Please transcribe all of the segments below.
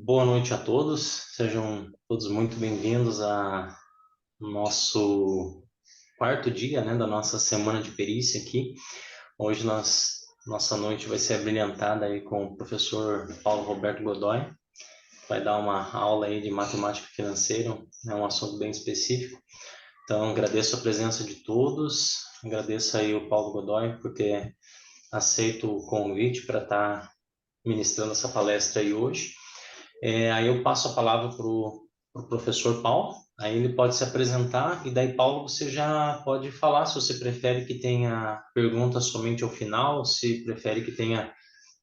Boa noite a todos, sejam todos muito bem-vindos a nosso quarto dia, né, da nossa semana de perícia aqui. Hoje nossa noite vai ser abrilhantada aí com o professor Paulo Roberto Godoy, vai dar uma aula aí de matemática financeira, é um assunto bem específico. Então, agradeço a presença de todos, agradeço aí o Paulo Godoy por ter aceito o convite para estar ministrando essa palestra aí hoje. Aí eu passo a palavra para o professor Paulo, aí ele pode se apresentar, e daí, Paulo, você já pode falar se você prefere que tenha perguntas somente ao final, se prefere que tenha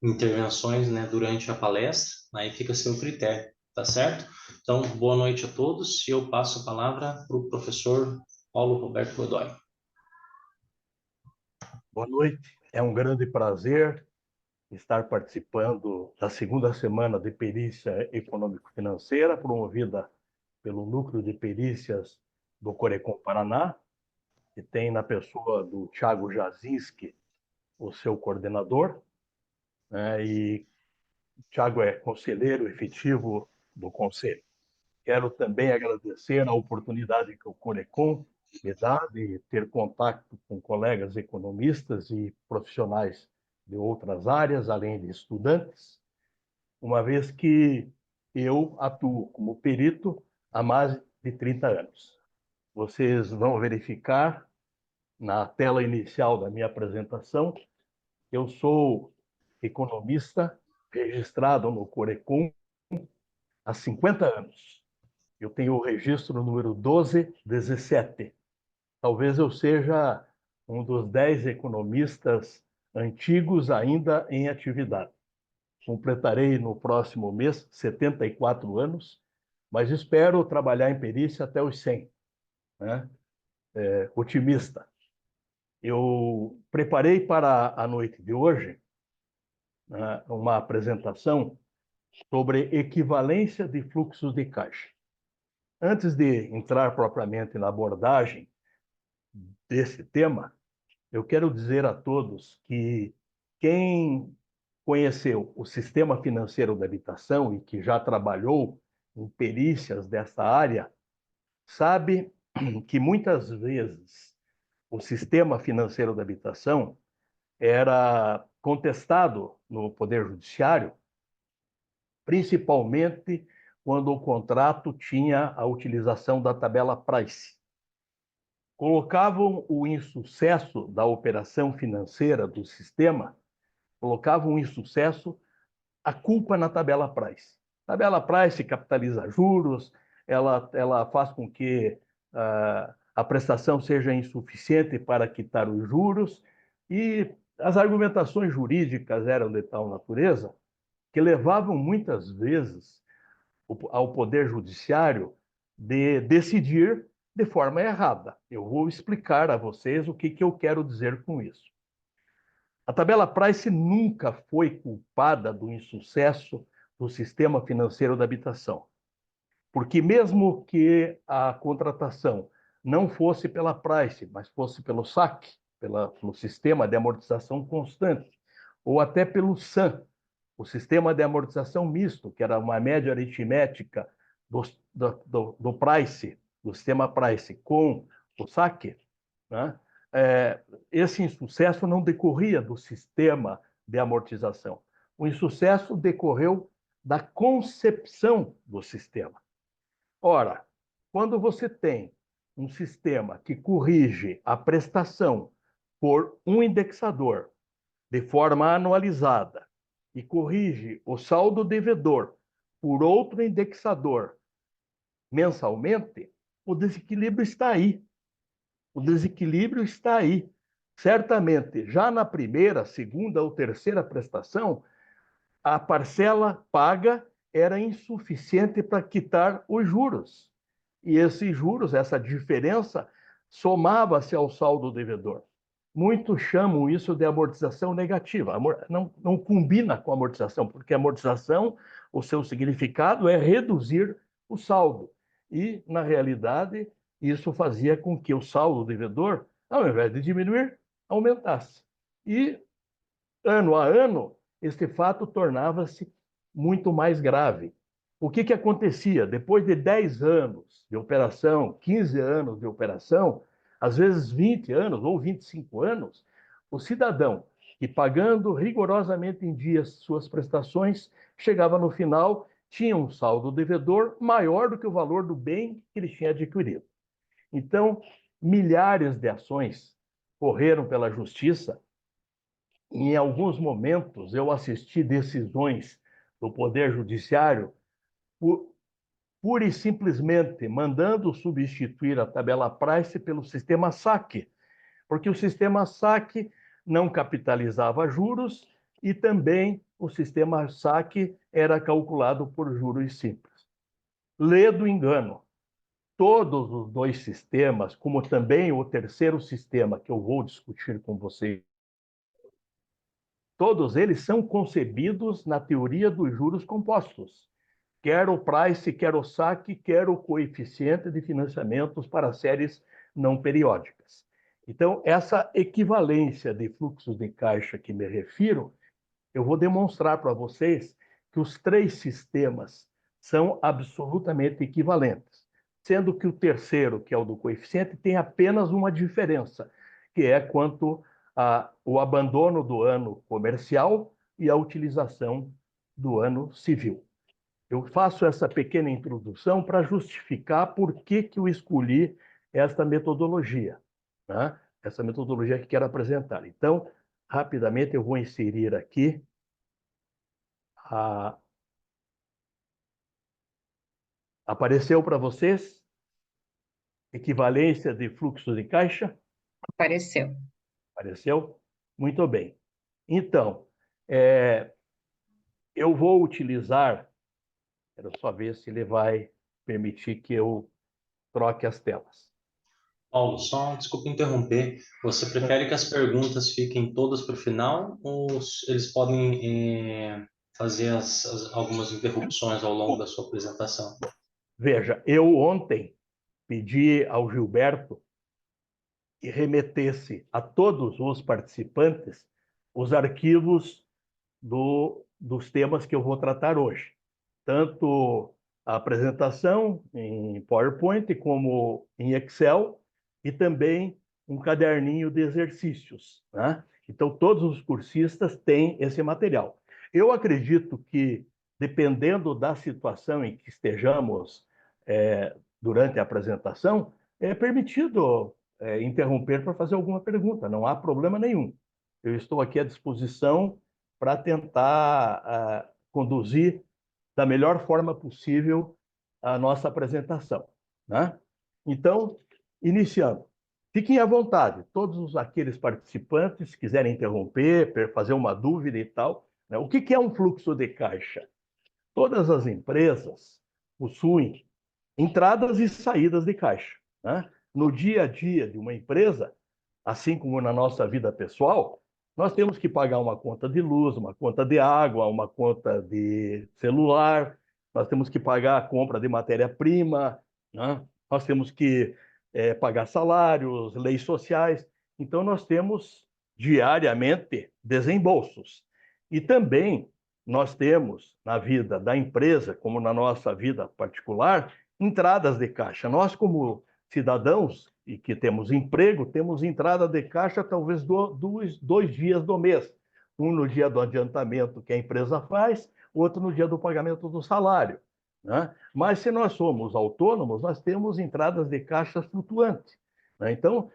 intervenções, né, durante a palestra, aí fica a seu critério, tá certo? Então, boa noite a todos, e eu passo a palavra para o professor Paulo Roberto Godoy. Boa noite, é um grande prazer estar participando da segunda semana de perícia econômico-financeira, promovida pelo Núcleo de Perícias do Corecon Paraná, que tem na pessoa do Thiago Jazinski, o seu coordenador, né? E o Thiago é conselheiro efetivo do Conselho. Quero também agradecer a oportunidade que o Corecon me dá de ter contato com colegas economistas e profissionais de outras áreas, além de estudantes, uma vez que eu atuo como perito há mais de 30 anos. Vocês vão verificar na tela inicial da minha apresentação que eu sou economista registrado no Corecon há 50 anos. Eu tenho o registro número 1217. Talvez eu seja um dos 10 economistas antigos ainda em atividade. Completarei no próximo mês 74 anos, mas espero trabalhar em perícia até os 100, né? Otimista. Eu preparei para a noite de hoje, né, uma apresentação sobre equivalência de fluxos de caixa. Antes de entrar propriamente na abordagem desse tema, eu quero dizer a todos que quem conheceu o sistema financeiro da habitação e que já trabalhou em perícias dessa área, sabe que muitas vezes o sistema financeiro da habitação era contestado no Poder Judiciário, principalmente quando o contrato tinha a utilização da tabela Price. Colocavam o insucesso da operação financeira do sistema, colocavam o insucesso a culpa na tabela Price. A tabela Price capitaliza juros, ela faz com que a prestação seja insuficiente para quitar os juros, e as argumentações jurídicas eram de tal natureza que levavam muitas vezes ao Poder Judiciário de decidir de forma errada. Eu vou explicar a vocês o que eu quero dizer com isso. A tabela Price nunca foi culpada do insucesso do sistema financeiro da habitação, porque mesmo que a contratação não fosse pela Price, mas fosse pelo SAC, pelo Sistema de Amortização Constante, ou até pelo SAM, o Sistema de Amortização Misto, que era uma média aritmética do Price, do sistema Price com o SAC, né? Esse insucesso não decorria do sistema de amortização. O insucesso decorreu da concepção do sistema. Ora, quando você tem um sistema que corrige a prestação por um indexador de forma anualizada e corrige o saldo devedor por outro indexador mensalmente, o desequilíbrio está aí. O desequilíbrio está aí. Certamente, já na primeira, segunda ou terceira prestação, a parcela paga era insuficiente para quitar os juros. E esses juros, essa diferença, somava-se ao saldo devedor. Muitos chamam isso de amortização negativa. Não combina com a amortização, porque a amortização, o seu significado é reduzir o saldo. E, na realidade, isso fazia com que o saldo devedor, ao invés de diminuir, aumentasse. E, ano a ano, este fato tornava-se muito mais grave, o que acontecia? Depois de 10 anos de operação, 15 anos de operação, às vezes 20 anos ou 25 anos, o cidadão que, pagando rigorosamente em dias suas prestações, chegava no final, tinha um saldo devedor maior do que o valor do bem que ele tinha adquirido. Então, milhares de ações correram pela justiça. Em alguns momentos, eu assisti decisões do Poder Judiciário pura e simplesmente mandando substituir a tabela Price pelo sistema saque, porque o sistema saque não capitalizava juros e também o sistema saque era calculado por juros simples. Lê do engano. Todos os dois sistemas, como também o terceiro sistema que eu vou discutir com você, todos eles são concebidos na teoria dos juros compostos. Quer o price, quer o saque, quer o coeficiente de financiamentos para séries não periódicas. Então, essa equivalência de fluxos de caixa que me refiro, eu vou demonstrar para vocês que os três sistemas são absolutamente equivalentes, sendo que o terceiro, que é o do coeficiente, tem apenas uma diferença, que é quanto ao abandono do ano comercial e a utilização do ano civil. Eu faço essa pequena introdução para justificar por que eu escolhi esta metodologia, né? Essa metodologia que quero apresentar. Então, rapidamente eu vou inserir aqui a... Apareceu para vocês equivalência de fluxo de caixa? Apareceu. Apareceu? Muito bem. Então, eu vou utilizar... Quero só ver se ele vai permitir que eu troque as telas. Paulo, só desculpa interromper. Você prefere que as perguntas fiquem todas para o final ou eles podem fazer algumas interrupções ao longo da sua apresentação? Veja, eu ontem pedi ao Gilberto que remetesse a todos os participantes os arquivos dos temas que eu vou tratar hoje. Tanto a apresentação em PowerPoint como em Excel e também um caderninho de exercícios, né? Então, todos os cursistas têm esse material. Eu acredito que, dependendo da situação em que estejamos durante a apresentação, é permitido interromper para fazer alguma pergunta, não há problema nenhum. Eu estou aqui à disposição para tentar conduzir da melhor forma possível a nossa apresentação, né? Então, iniciando. Fiquem à vontade, todos aqueles participantes que quiserem interromper, fazer uma dúvida e tal, né? O que é um fluxo de caixa? Todas as empresas possuem entradas e saídas de caixa, né? No dia a dia de uma empresa, assim como na nossa vida pessoal, nós temos que pagar uma conta de luz, uma conta de água, uma conta de celular, nós temos que pagar a compra de matéria-prima, né? Nós temos que pagar salários, leis sociais. Então, nós temos diariamente desembolsos. E também nós temos, na vida da empresa, como na nossa vida particular, entradas de caixa. Nós, como cidadãos e que temos emprego, temos entrada de caixa talvez dois dias do mês. Um no dia do adiantamento que a empresa faz, outro no dia do pagamento do salário, né? Mas se nós somos autônomos, nós temos entradas de caixa flutuantes, né? Então,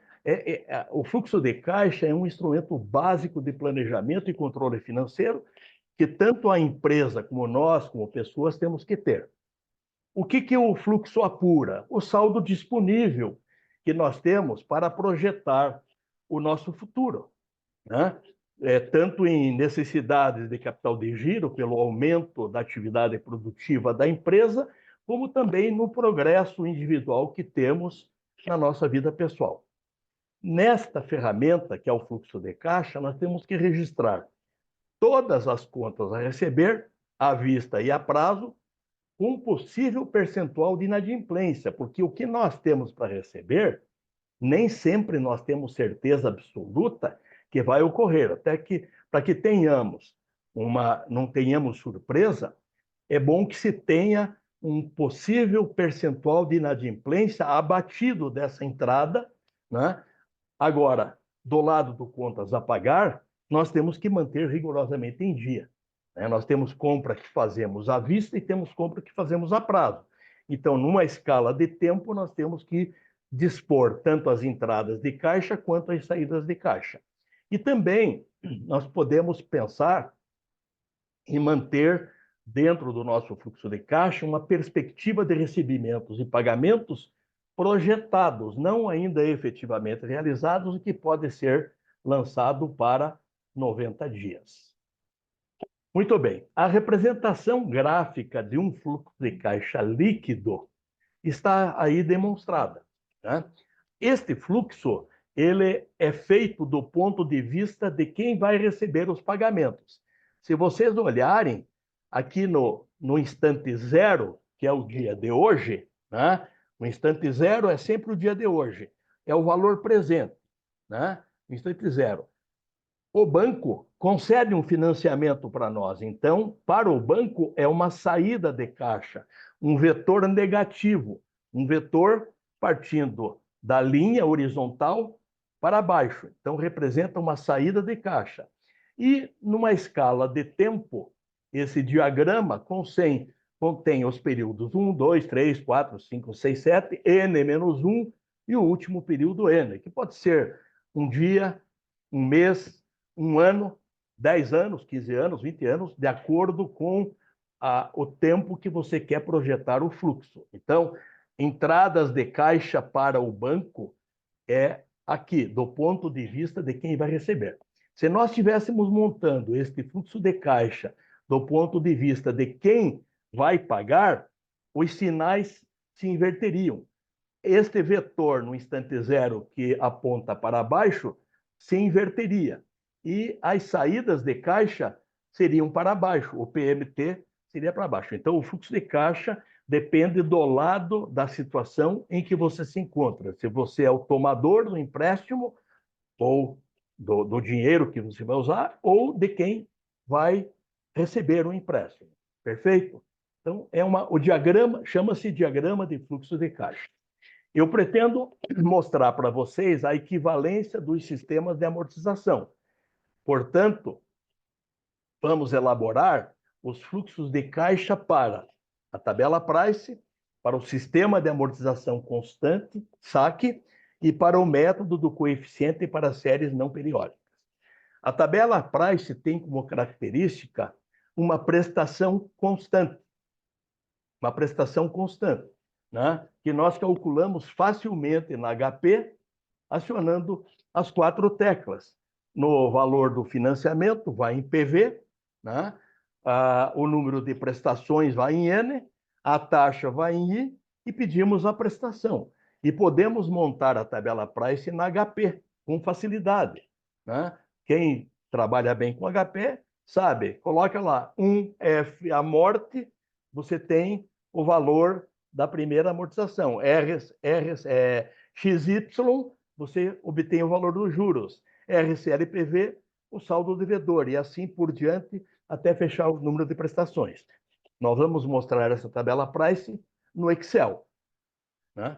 o fluxo de caixa é um instrumento básico de planejamento e controle financeiro que tanto a empresa como nós, como pessoas, temos que ter. O que o fluxo apura? O saldo disponível que nós temos para projetar o nosso futuro, né? Tanto em necessidades de capital de giro, pelo aumento da atividade produtiva da empresa, como também no progresso individual que temos na nossa vida pessoal. Nesta ferramenta, que é o fluxo de caixa, nós temos que registrar todas as contas a receber, à vista e a prazo, um possível percentual de inadimplência, porque o que nós temos para receber, nem sempre nós temos certeza absoluta que vai ocorrer. Até que, para que não tenhamos surpresa, é bom que se tenha um possível percentual de inadimplência abatido dessa entrada, né? Agora, do lado do contas a pagar, nós temos que manter rigorosamente em dia, né? Nós temos compra que fazemos à vista e temos compra que fazemos a prazo. Então, numa escala de tempo, nós temos que dispor tanto as entradas de caixa quanto as saídas de caixa. E também nós podemos pensar em manter dentro do nosso fluxo de caixa uma perspectiva de recebimentos e pagamentos projetados, não ainda efetivamente realizados, e que pode ser lançado para 90 dias. Muito bem, a representação gráfica de um fluxo de caixa líquido está aí demonstrada, né? Este fluxo, ele é feito do ponto de vista de quem vai receber os pagamentos. Se vocês olharem aqui no instante zero, que é o dia de hoje, né? O instante zero é sempre o dia de hoje, é o valor presente, né? O instante zero. O banco concede um financiamento para nós. Então, para o banco, é uma saída de caixa, um vetor negativo, um vetor partindo da linha horizontal para baixo. Então, representa uma saída de caixa. E, numa escala de tempo, esse diagrama contém os períodos 1, 2, 3, 4, 5, 6, 7, N-1 e o último período N, que pode ser um dia, um mês, um ano, 10 anos, 15 anos, 20 anos, de acordo com o tempo que você quer projetar o fluxo. Então, entradas de caixa para o banco é aqui, do ponto de vista de quem vai receber. Se nós estivéssemos montando este fluxo de caixa do ponto de vista de quem vai pagar, os sinais se inverteriam. Este vetor no instante zero que aponta para baixo se inverteria e as saídas de caixa seriam para baixo, o PMT seria para baixo. Então, o fluxo de caixa depende do lado da situação em que você se encontra. Se você é o tomador do empréstimo ou do dinheiro que você vai usar, ou de quem vai receber o empréstimo. Perfeito? Então, o diagrama chama-se diagrama de fluxo de caixa. Eu pretendo mostrar para vocês a equivalência dos sistemas de amortização. Portanto, vamos elaborar os fluxos de caixa para a tabela Price, para o sistema de amortização constante, SAC, e para o método do coeficiente para séries não periódicas. A tabela Price tem como característica uma prestação constante. Uma prestação constante, né? Que nós calculamos facilmente na HP, acionando as 4 teclas. No valor do financiamento, vai em PV, né? O número de prestações vai em N, a taxa vai em I, e pedimos a prestação. E podemos montar a tabela Price na HP, com facilidade, né? Quem trabalha bem com HP, sabe, coloca lá 1F a morte, você tem o valor da primeira amortização. XY, você obtém o valor dos juros. RCLPV, o saldo devedor, e assim por diante, até fechar o número de prestações. Nós vamos mostrar essa tabela Price no Excel, né?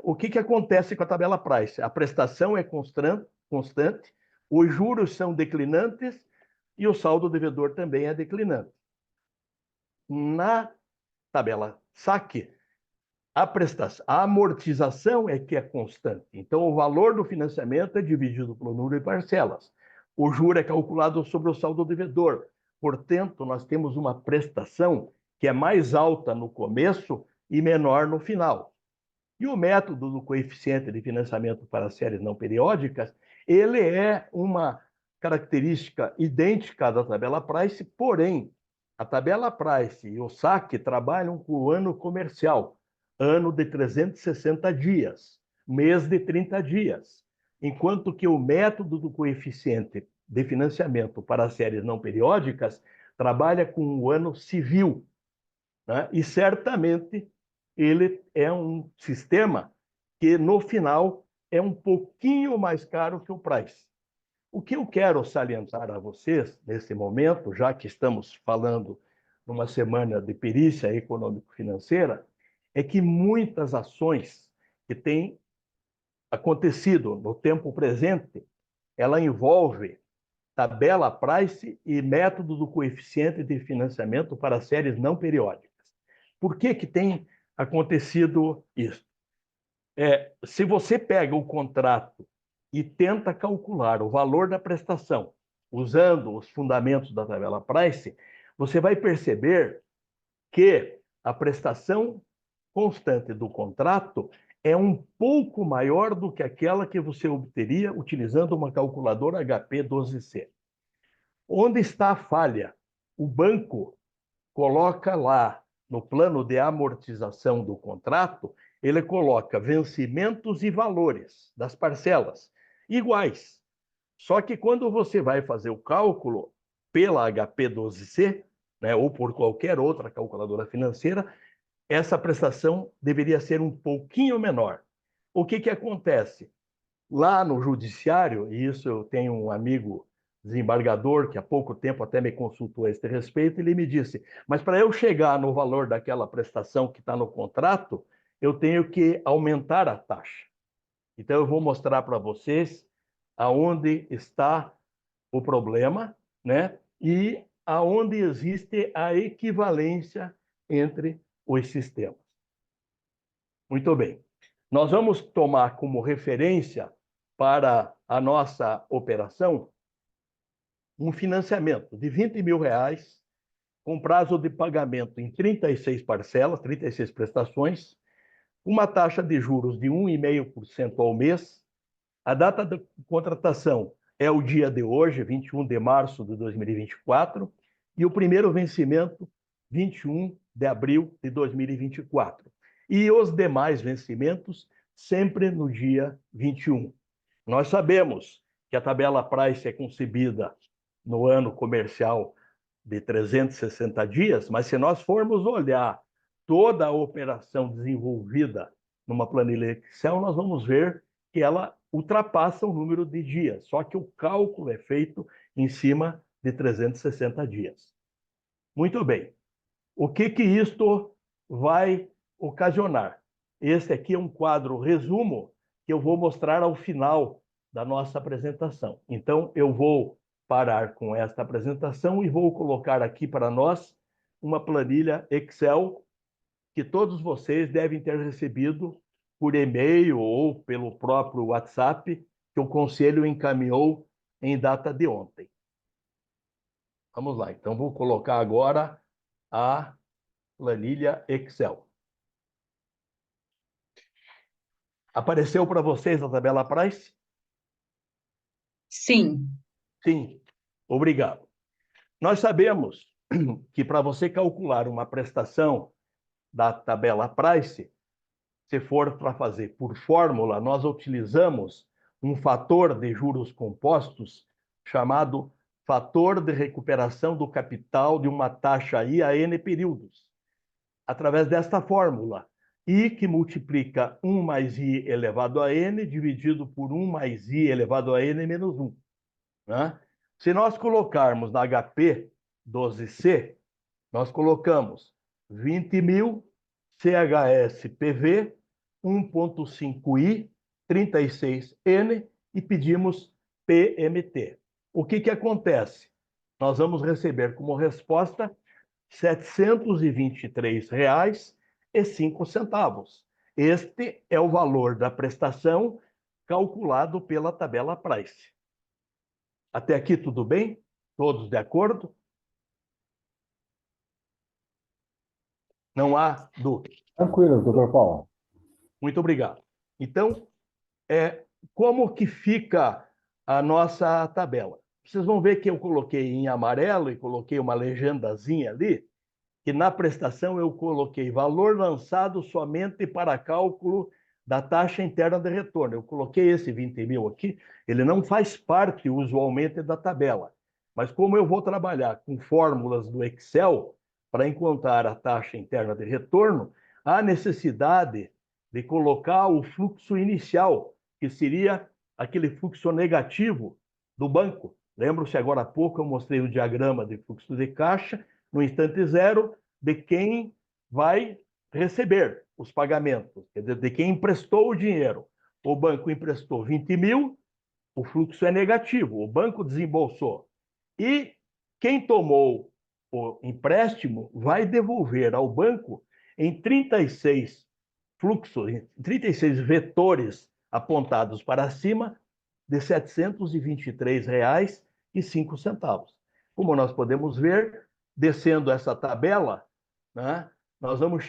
O que acontece com a tabela Price? A prestação é constante, os juros são declinantes e o saldo devedor também é declinante. Na tabela SAC, a amortização é que é constante. Então, o valor do financiamento é dividido pelo número de parcelas. O juro é calculado sobre o saldo devedor. Portanto, nós temos uma prestação que é mais alta no começo e menor no final. E o método do coeficiente de financiamento para séries não periódicas, ele é uma característica idêntica da tabela Price, porém, a tabela Price e o SAC trabalham com o ano comercial, ano de 360 dias, mês de 30 dias, enquanto que o método do coeficiente de financiamento para séries não periódicas trabalha com o ano civil, né? E certamente ele é um sistema que, no final, é um pouquinho mais caro que o Price. O que eu quero salientar a vocês, nesse momento, já que estamos falando numa semana de perícia econômico-financeira, é que muitas ações que têm acontecido no tempo presente, ela envolve tabela price e método do coeficiente de financiamento para séries não periódicas. Por que que tem acontecido isso? Se você pega o contrato e tenta calcular o valor da prestação usando os fundamentos da tabela price, você vai perceber que a prestação constante do contrato é um pouco maior do que aquela que você obteria utilizando uma calculadora HP12C. Onde está a falha? O banco coloca lá no plano de amortização do contrato, ele coloca vencimentos e valores das parcelas iguais. Só que quando você vai fazer o cálculo pela HP12C, né, ou por qualquer outra calculadora financeira, essa prestação deveria ser um pouquinho menor. O que que acontece? Lá no judiciário, e isso eu tenho um amigo desembargador que há pouco tempo até me consultou a este respeito, ele me disse, mas para eu chegar no valor daquela prestação que está no contrato, eu tenho que aumentar a taxa. Então eu vou mostrar para vocês aonde está o problema, né? E aonde existe a equivalência entre os sistemas. Muito bem. Nós vamos tomar como referência para a nossa operação um financiamento de R$ 20.000 com prazo de pagamento em 36 parcelas, 36 prestações, uma taxa de juros de 1,5% ao mês. A data da contratação é o dia de hoje, 21 de março de 2024, e o primeiro vencimento, 21 de abril de 2024. E os demais vencimentos sempre no dia 21. Nós sabemos que a tabela price é concebida no ano comercial de 360 dias, mas se nós formos olhar toda a operação desenvolvida numa planilha Excel, nós vamos ver que ela ultrapassa o número de dias, só que o cálculo é feito em cima de 360 dias. Muito bem. O que que isto vai ocasionar? Esse aqui é um quadro resumo que eu vou mostrar ao final da nossa apresentação. Então, eu vou parar com esta apresentação e vou colocar aqui para nós uma planilha Excel que todos vocês devem ter recebido por e-mail ou pelo próprio WhatsApp que o Conselho encaminhou em data de ontem. Vamos lá, então vou colocar agora a planilha Excel. Apareceu para vocês a tabela price? Sim. Sim, obrigado. Nós sabemos que para você calcular uma prestação da tabela price, se for para fazer por fórmula, nós utilizamos um fator de juros compostos chamado fator de recuperação do capital de uma taxa I a N períodos. Através desta fórmula, I que multiplica 1 mais I elevado a N dividido por 1 mais I elevado a N menos 1. Né? Se nós colocarmos na HP 12C, nós colocamos 20.000 CHS-PV 1.5I 36N e pedimos PMT. O que que acontece? Nós vamos receber como resposta R$ 723,05. Este é o valor da prestação calculado pela tabela price. Até aqui tudo bem? Todos de acordo? Não há dúvida. Tranquilo, doutor Paulo. Muito obrigado. Então, como que fica a nossa tabela? Vocês vão ver que eu coloquei em amarelo e coloquei uma legendazinha ali, que na prestação eu coloquei valor lançado somente para cálculo da taxa interna de retorno. Eu coloquei esse 20.000 aqui, ele não faz parte usualmente da tabela. Mas como eu vou trabalhar com fórmulas do Excel para encontrar a taxa interna de retorno, há necessidade de colocar o fluxo inicial, que seria aquele fluxo negativo do banco. Lembram-se agora há pouco eu mostrei o diagrama de fluxo de caixa, no instante zero de quem vai receber os pagamentos, quer dizer, de quem emprestou o dinheiro. O banco emprestou 20 mil, o fluxo é negativo, o banco desembolsou. E quem tomou o empréstimo vai devolver ao banco em 36 fluxos, em 36 vetores apontados para cima, de R$ 723,05. Como nós podemos ver, descendo essa tabela, né, nós vamos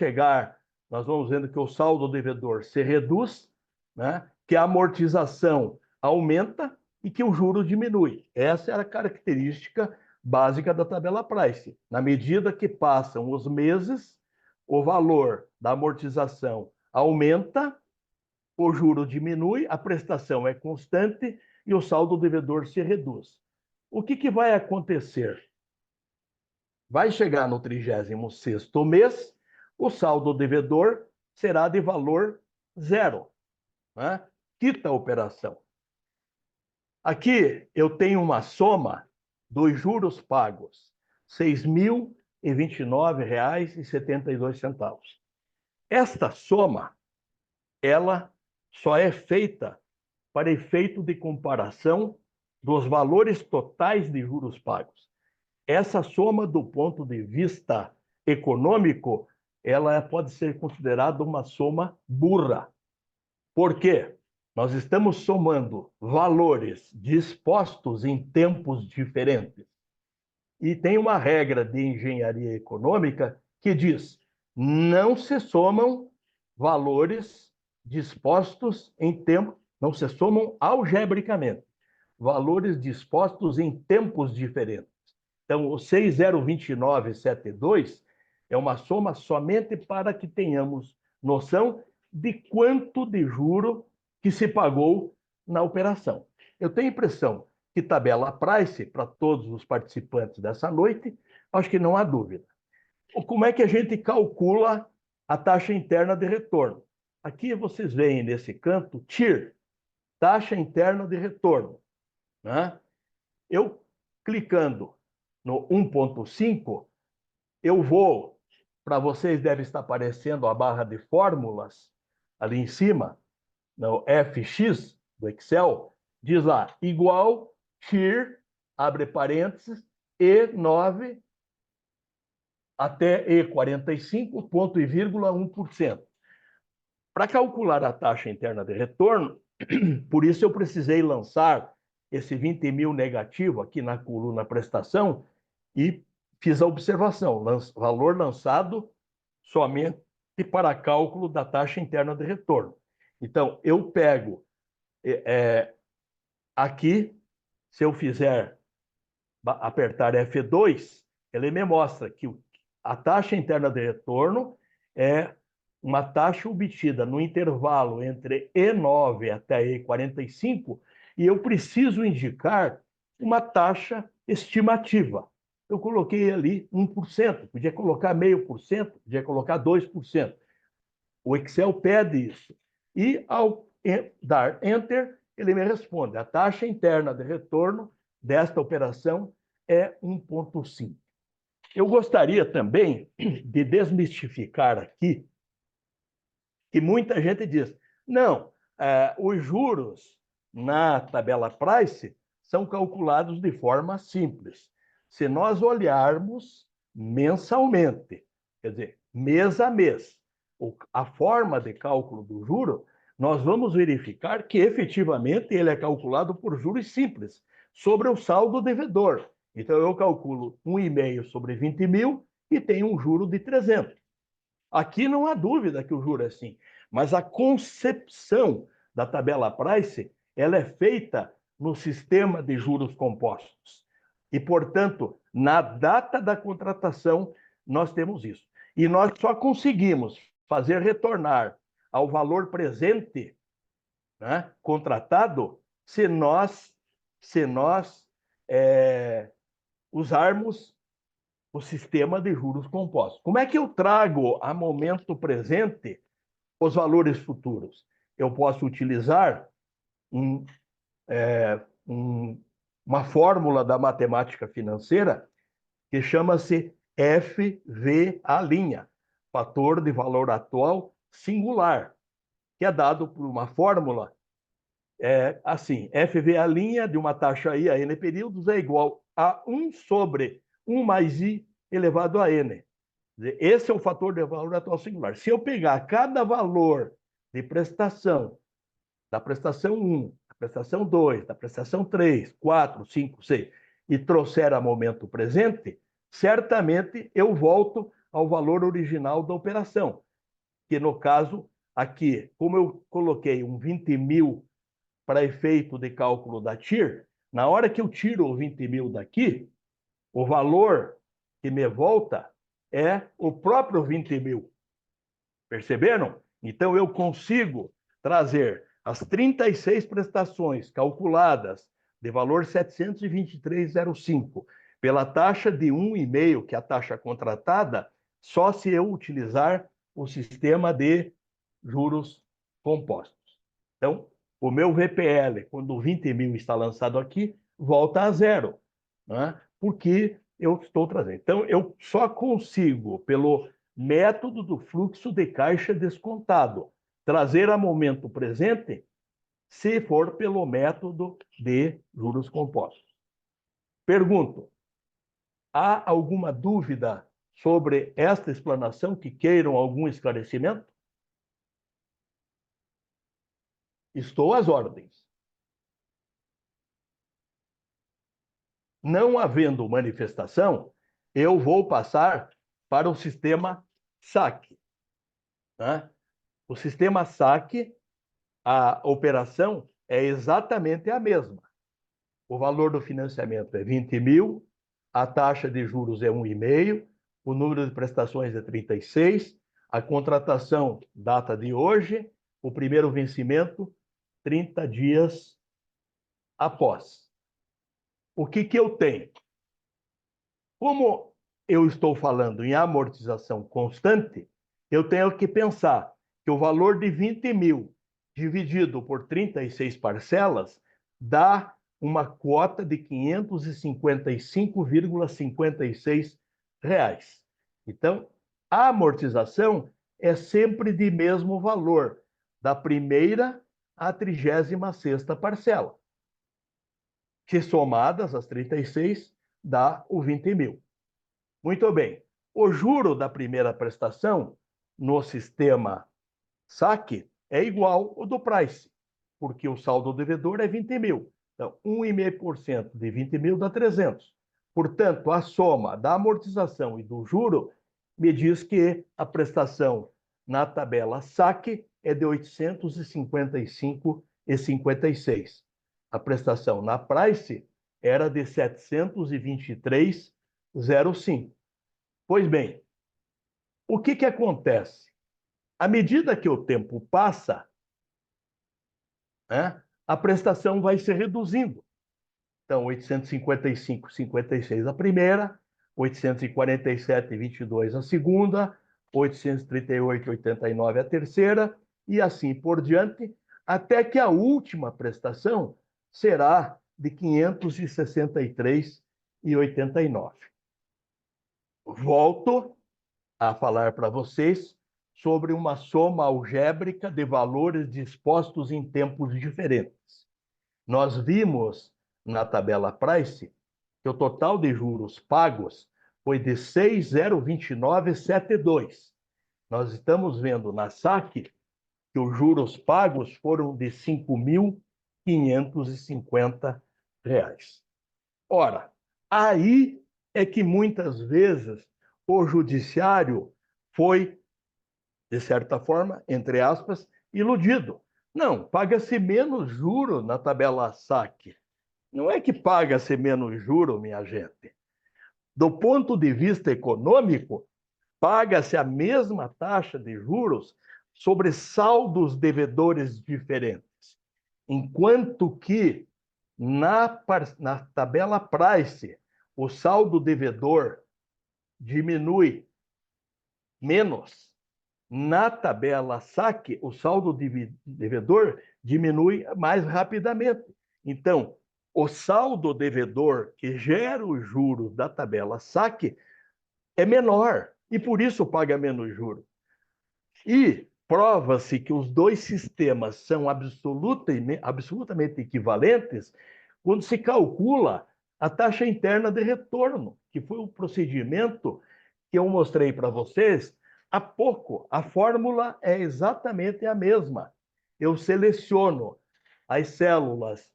vendo que o saldo devedor se reduz, né, que a amortização aumenta e que o juro diminui. Essa é a característica básica da tabela Price. Na medida que passam os meses, o valor da amortização aumenta, o juro diminui, a prestação é constante e o saldo devedor se reduz. O que vai acontecer? Vai chegar no 36º mês, o saldo devedor será de valor zero, né? Quita a operação. Aqui eu tenho uma soma dos juros pagos, R$ 6.029,72. Esta soma, ela só é feita para efeito de comparação dos valores totais de juros pagos. Essa soma, do ponto de vista econômico, ela pode ser considerada uma soma burra. Por quê? Nós estamos somando valores dispostos em tempos diferentes. E tem uma regra de engenharia econômica que diz: não se somam valores dispostos em tempo, não se somam algebricamente, valores dispostos em tempos diferentes. Então, o 602972 é uma soma somente para que tenhamos noção de quanto de juro que se pagou na operação. Eu tenho a impressão que tabela Price, para todos os participantes dessa noite, acho que não há dúvida. Como é que a gente calcula a taxa interna de retorno? Aqui vocês veem nesse canto, TIR, taxa interna de retorno, né? Eu, clicando no 1.5, eu vou, para vocês deve estar aparecendo a barra de fórmulas ali em cima, no FX do Excel, diz lá, igual TIR, abre parênteses, E9 até E45, ponto e vírgula 1%. Para calcular a taxa interna de retorno, por isso eu precisei lançar esse 20 mil negativo aqui na coluna prestação e fiz a observação, valor lançado somente para cálculo da taxa interna de retorno. Então, eu pego aqui, se eu apertar F2, ele me mostra que a taxa interna de retorno é uma taxa obtida no intervalo entre E9 até E45, e eu preciso indicar uma taxa estimativa. Eu coloquei ali 1%, podia colocar 0,5%, podia colocar 2%. O Excel pede isso. E ao dar Enter, ele me responde: a taxa interna de retorno desta operação é 1,5. Eu gostaria também de desmistificar aqui que muita gente diz: não, os juros na tabela Price são calculados de forma simples. Se nós olharmos mensalmente, quer dizer, mês a mês, a forma de cálculo do juro, nós vamos verificar que efetivamente ele é calculado por juros simples, sobre o saldo devedor. Então, eu calculo 1,5 sobre 20 mil e tenho um juro de 300. Aqui não há dúvida que o juro é assim, mas a concepção da tabela Price, ela é feita no sistema de juros compostos. E, portanto, na data da contratação, nós temos isso. E nós só conseguimos fazer retornar ao valor presente, né, contratado, se nós usarmos o sistema de juros compostos. Como é que eu trago a momento presente os valores futuros? Eu posso utilizar uma fórmula da matemática financeira que chama-se FVA', fator de valor atual singular, que é dado por uma fórmula assim, FVA' de uma taxa I a N períodos é igual a 1 sobre 1 mais I elevado a N. Esse é o fator de valor atual singular. Se eu pegar cada valor de prestação, da prestação 1, da prestação 2, da prestação 3, 4, 5, 6, e trouxer a momento presente, certamente eu volto ao valor original da operação, que no caso aqui, como eu coloquei um 20 mil para efeito de cálculo da TIR, na hora que eu tiro o 20 mil daqui, o valor que me volta é o próprio 20 mil. Perceberam? Então, eu consigo trazer as 36 prestações calculadas de valor 723,05 pela taxa de 1,5, que é a taxa contratada, só se eu utilizar o sistema de juros compostos. Então, o meu VPL, quando o 20 mil está lançado aqui, volta a zero, né? Porque eu estou trazendo. Então, eu só consigo, pelo método do fluxo de caixa descontado, trazer a momento presente, se for pelo método de juros compostos. Pergunto, há alguma dúvida sobre esta explanação que queiram algum esclarecimento? Estou às ordens. Não havendo manifestação, eu vou passar para o sistema SAC. Né? O sistema SAC, a operação é exatamente a mesma. O valor do financiamento é 20 mil, a taxa de juros é 1,5, o número de prestações é 36, a contratação data de hoje, o primeiro vencimento 30 dias após. O que eu tenho? Como eu estou falando em amortização constante, eu tenho que pensar que o valor de 20 mil dividido por 36 parcelas dá uma quota de R$ 555,56. Então, a amortização é sempre de mesmo valor, da primeira à 36ª parcela, que somadas as 36 dá o 20 mil. Muito bem. O juro da primeira prestação no sistema SAC é igual ao do Price, porque o saldo devedor é 20 mil. Então, 1,5% de 20 mil dá 300. Portanto, a soma da amortização e do juro me diz que a prestação na tabela SAC é de 855,56. A prestação na Price era de 723,05. Pois bem, o que acontece? À medida que o tempo passa, né, a prestação vai se reduzindo. Então, 855,56 a primeira, 847,22 a segunda, 838,89 a terceira, e assim por diante, até que a última prestação será de 563,89. Volto a falar para vocês sobre uma soma algébrica de valores dispostos em tempos diferentes. Nós vimos na tabela Price que o total de juros pagos foi de 6,029,72. Nós estamos vendo na SAC que os juros pagos foram de R$ 5.550. Ora, aí é que muitas vezes o judiciário foi, de certa forma, entre aspas, iludido. Não, paga-se menos juro na tabela SAC. Não é que paga-se menos juro, minha gente. Do ponto de vista econômico, paga-se a mesma taxa de juros sobre saldos devedores diferentes. Enquanto que na tabela Price, o saldo devedor diminui menos. Na tabela SAC, o saldo devedor diminui mais rapidamente. Então, o saldo devedor que gera os juros da tabela SAC é menor e por isso paga menos juros. E prova-se que os dois sistemas são absolutamente equivalentes quando se calcula a taxa interna de retorno, que foi o procedimento que eu mostrei para vocês há pouco. A fórmula é exatamente a mesma. Eu seleciono as células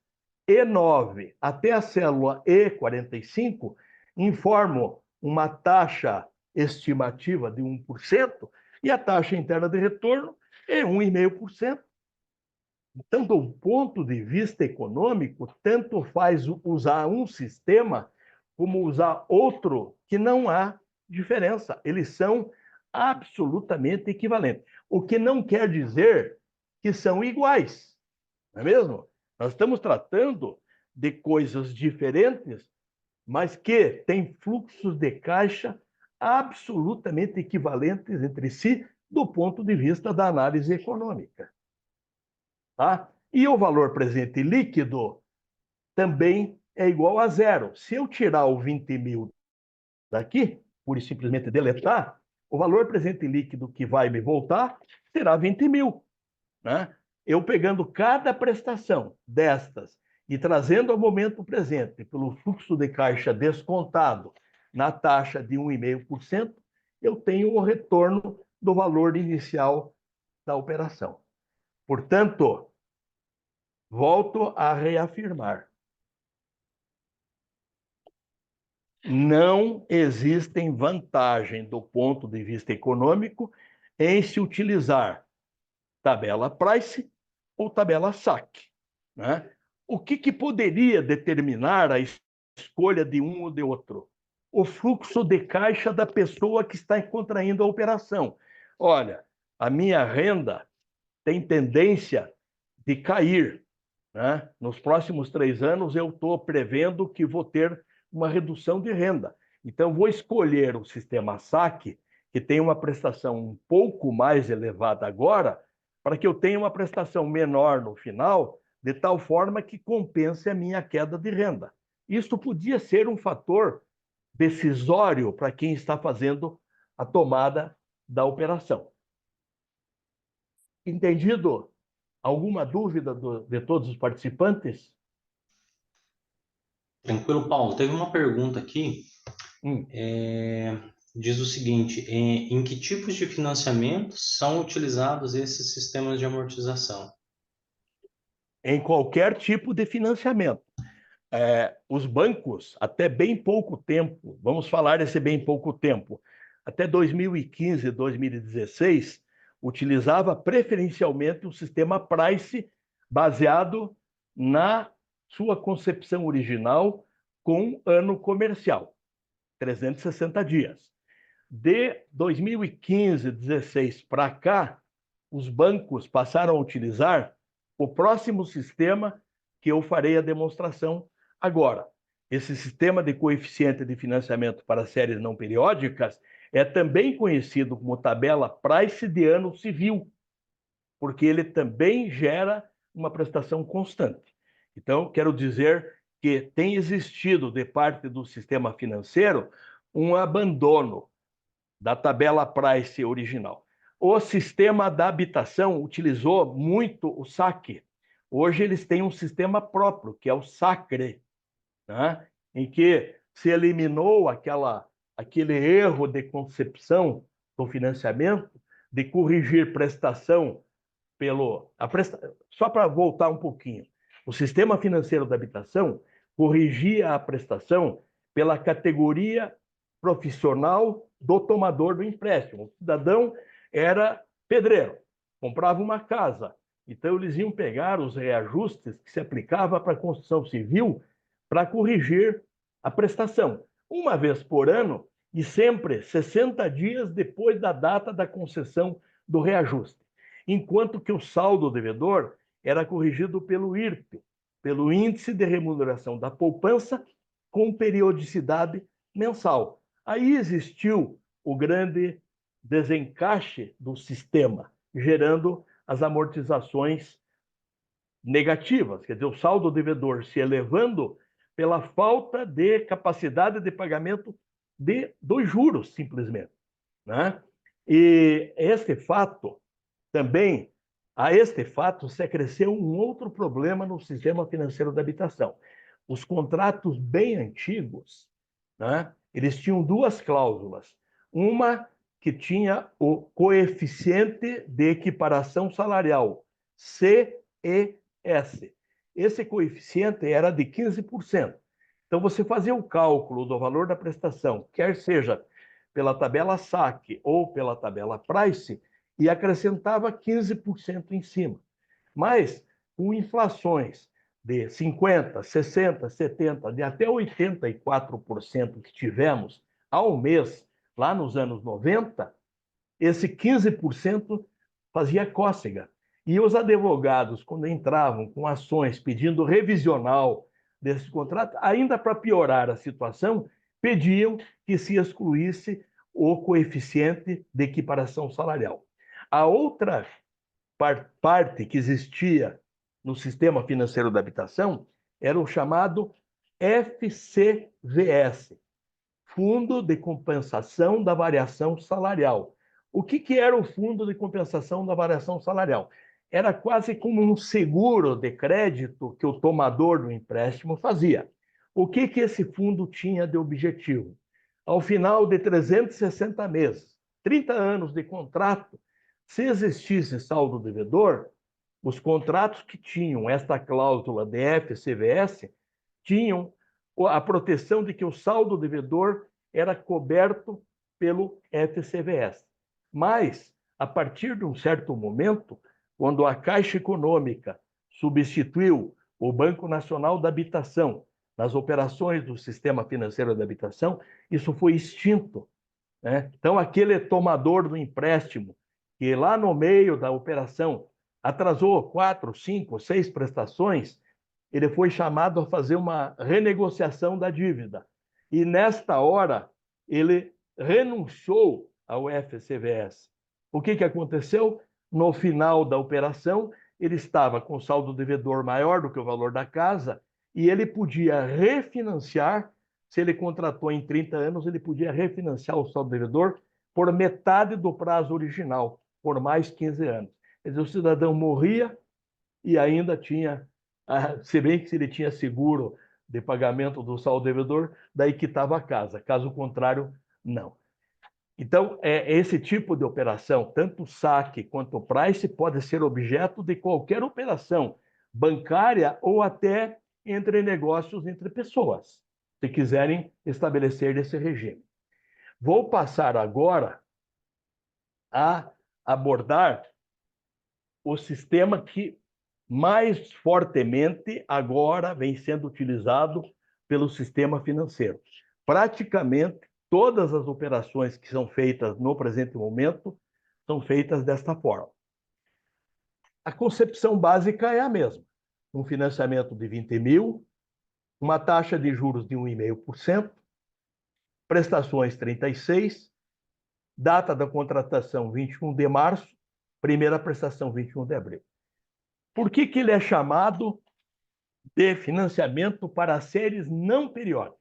E9 até a célula E45, informo uma taxa estimativa de 1%, e a taxa interna de retorno é 1,5%. Então, do ponto de vista econômico, tanto faz usar um sistema como usar outro, que não há diferença. Eles são absolutamente equivalentes. O que não quer dizer que são iguais, não é mesmo? Nós estamos tratando de coisas diferentes, mas que têm fluxos de caixa absolutamente equivalentes entre si do ponto de vista da análise econômica. Tá? E o valor presente líquido também é igual a zero. Se eu tirar o 20 mil daqui, pura e simplesmente deletar, o valor presente líquido que vai me voltar será 20 mil. Né? Eu pegando cada prestação destas e trazendo ao momento presente pelo fluxo de caixa descontado na taxa de 1,5%, eu tenho o retorno do valor inicial da operação. Portanto, volto a reafirmar: não existem vantagens do ponto de vista econômico em se utilizar tabela price ou tabela SAC. Né? O que poderia determinar a escolha de um ou de outro? O fluxo de caixa da pessoa que está contraindo a operação. Olha, a minha renda tem tendência de cair. Né? Nos próximos 3 anos, eu estou prevendo que vou ter uma redução de renda. Então, vou escolher o sistema SAC, que tem uma prestação um pouco mais elevada agora, para que eu tenha uma prestação menor no final, de tal forma que compense a minha queda de renda. Isso podia ser um fator decisório para quem está fazendo a tomada da operação. Entendido? Alguma dúvida de todos os participantes? Tranquilo, Paulo. Teve uma pergunta aqui. Hum. Diz o seguinte: em que tipos de financiamento são utilizados esses sistemas de amortização? Em qualquer tipo de financiamento. Os bancos, até bem pouco tempo, vamos falar desse bem pouco tempo, até 2015, 2016, utilizava preferencialmente o sistema Price, baseado na sua concepção original com ano comercial, 360 dias. De 2015, 16 para cá, os bancos passaram a utilizar o próximo sistema que eu farei a demonstração agora. Esse sistema de coeficiente de financiamento para séries não periódicas é também conhecido como tabela Price de ano civil, porque ele também gera uma prestação constante. Então, quero dizer que tem existido, de parte do sistema financeiro, um abandono da tabela Price original. O sistema da habitação utilizou muito o SAC. Hoje eles têm um sistema próprio, que é o SACRE, né? Em que se eliminou aquele erro de concepção do financiamento, de corrigir prestação pelo... Só para voltar um pouquinho, o sistema financeiro da habitação corrigia a prestação pela categoria profissional do tomador do empréstimo. O cidadão era pedreiro, comprava uma casa, então eles iam pegar os reajustes que se aplicava para a construção civil para corrigir a prestação, uma vez por ano e sempre 60 dias depois da data da concessão do reajuste, enquanto que o saldo devedor era corrigido pelo IRP, pelo Índice de Remuneração da Poupança, com periodicidade mensal. Aí existiu o grande desencaixe do sistema, gerando as amortizações negativas, quer dizer, o saldo devedor se elevando pela falta de capacidade de pagamento dos juros, simplesmente, né? E este fato também, a este fato, se acresceu um outro problema no sistema financeiro da habitação. Os contratos bem antigos, né, eles tinham duas cláusulas. Uma que tinha o coeficiente de equiparação salarial, CES. Esse coeficiente era de 15%. Então, você fazia o cálculo do valor da prestação, quer seja pela tabela SAC ou pela tabela Price, e acrescentava 15% em cima. Mas, com inflações de 50%, 60%, 70%, de até 84% que tivemos ao mês, lá nos anos 90, esse 15% fazia cócega. E os advogados, quando entravam com ações pedindo revisional desse contrato, ainda para piorar a situação, pediam que se excluísse o coeficiente de equiparação salarial. A outra parte que existia no sistema financeiro da habitação era o chamado FCVS, Fundo de Compensação da Variação Salarial. O que era o Fundo de Compensação da Variação Salarial? Era quase como um seguro de crédito que o tomador do empréstimo fazia. O que esse fundo tinha de objetivo? Ao final de 360 meses, 30 anos de contrato, se existisse saldo devedor, os contratos que tinham esta cláusula de FCVS tinham a proteção de que o saldo devedor era coberto pelo FCVS. Mas, a partir de um certo momento, quando a Caixa Econômica substituiu o Banco Nacional da Habitação nas operações do sistema financeiro da habitação, isso foi extinto, né? Então, aquele tomador do empréstimo, que lá no meio da operação atrasou 4, 5, 6 prestações, ele foi chamado a fazer uma renegociação da dívida. E, nesta hora, ele renunciou ao FCVS. O que aconteceu? No final da operação, ele estava com saldo devedor maior do que o valor da casa e ele podia refinanciar. Se ele contratou em 30 anos, ele podia refinanciar o saldo devedor por metade do prazo original, por mais 15 anos. Quer dizer, o cidadão morria e ainda tinha, se bem que se ele tinha seguro de pagamento do saldo devedor, daí quitava a casa. Caso contrário, não. Então, esse tipo de operação, tanto o saque quanto o price, pode ser objeto de qualquer operação bancária ou até entre negócios entre pessoas, se quiserem estabelecer esse regime. Vou passar agora a abordar o sistema que mais fortemente agora vem sendo utilizado pelo sistema financeiro. Praticamente todas as operações que são feitas no presente momento são feitas desta forma. A concepção básica é a mesma. Um financiamento de 20 mil, uma taxa de juros de 1,5%, prestações 36, data da contratação 21 de março, primeira prestação 21 de abril. Por que ele é chamado de financiamento para séries não periódicas?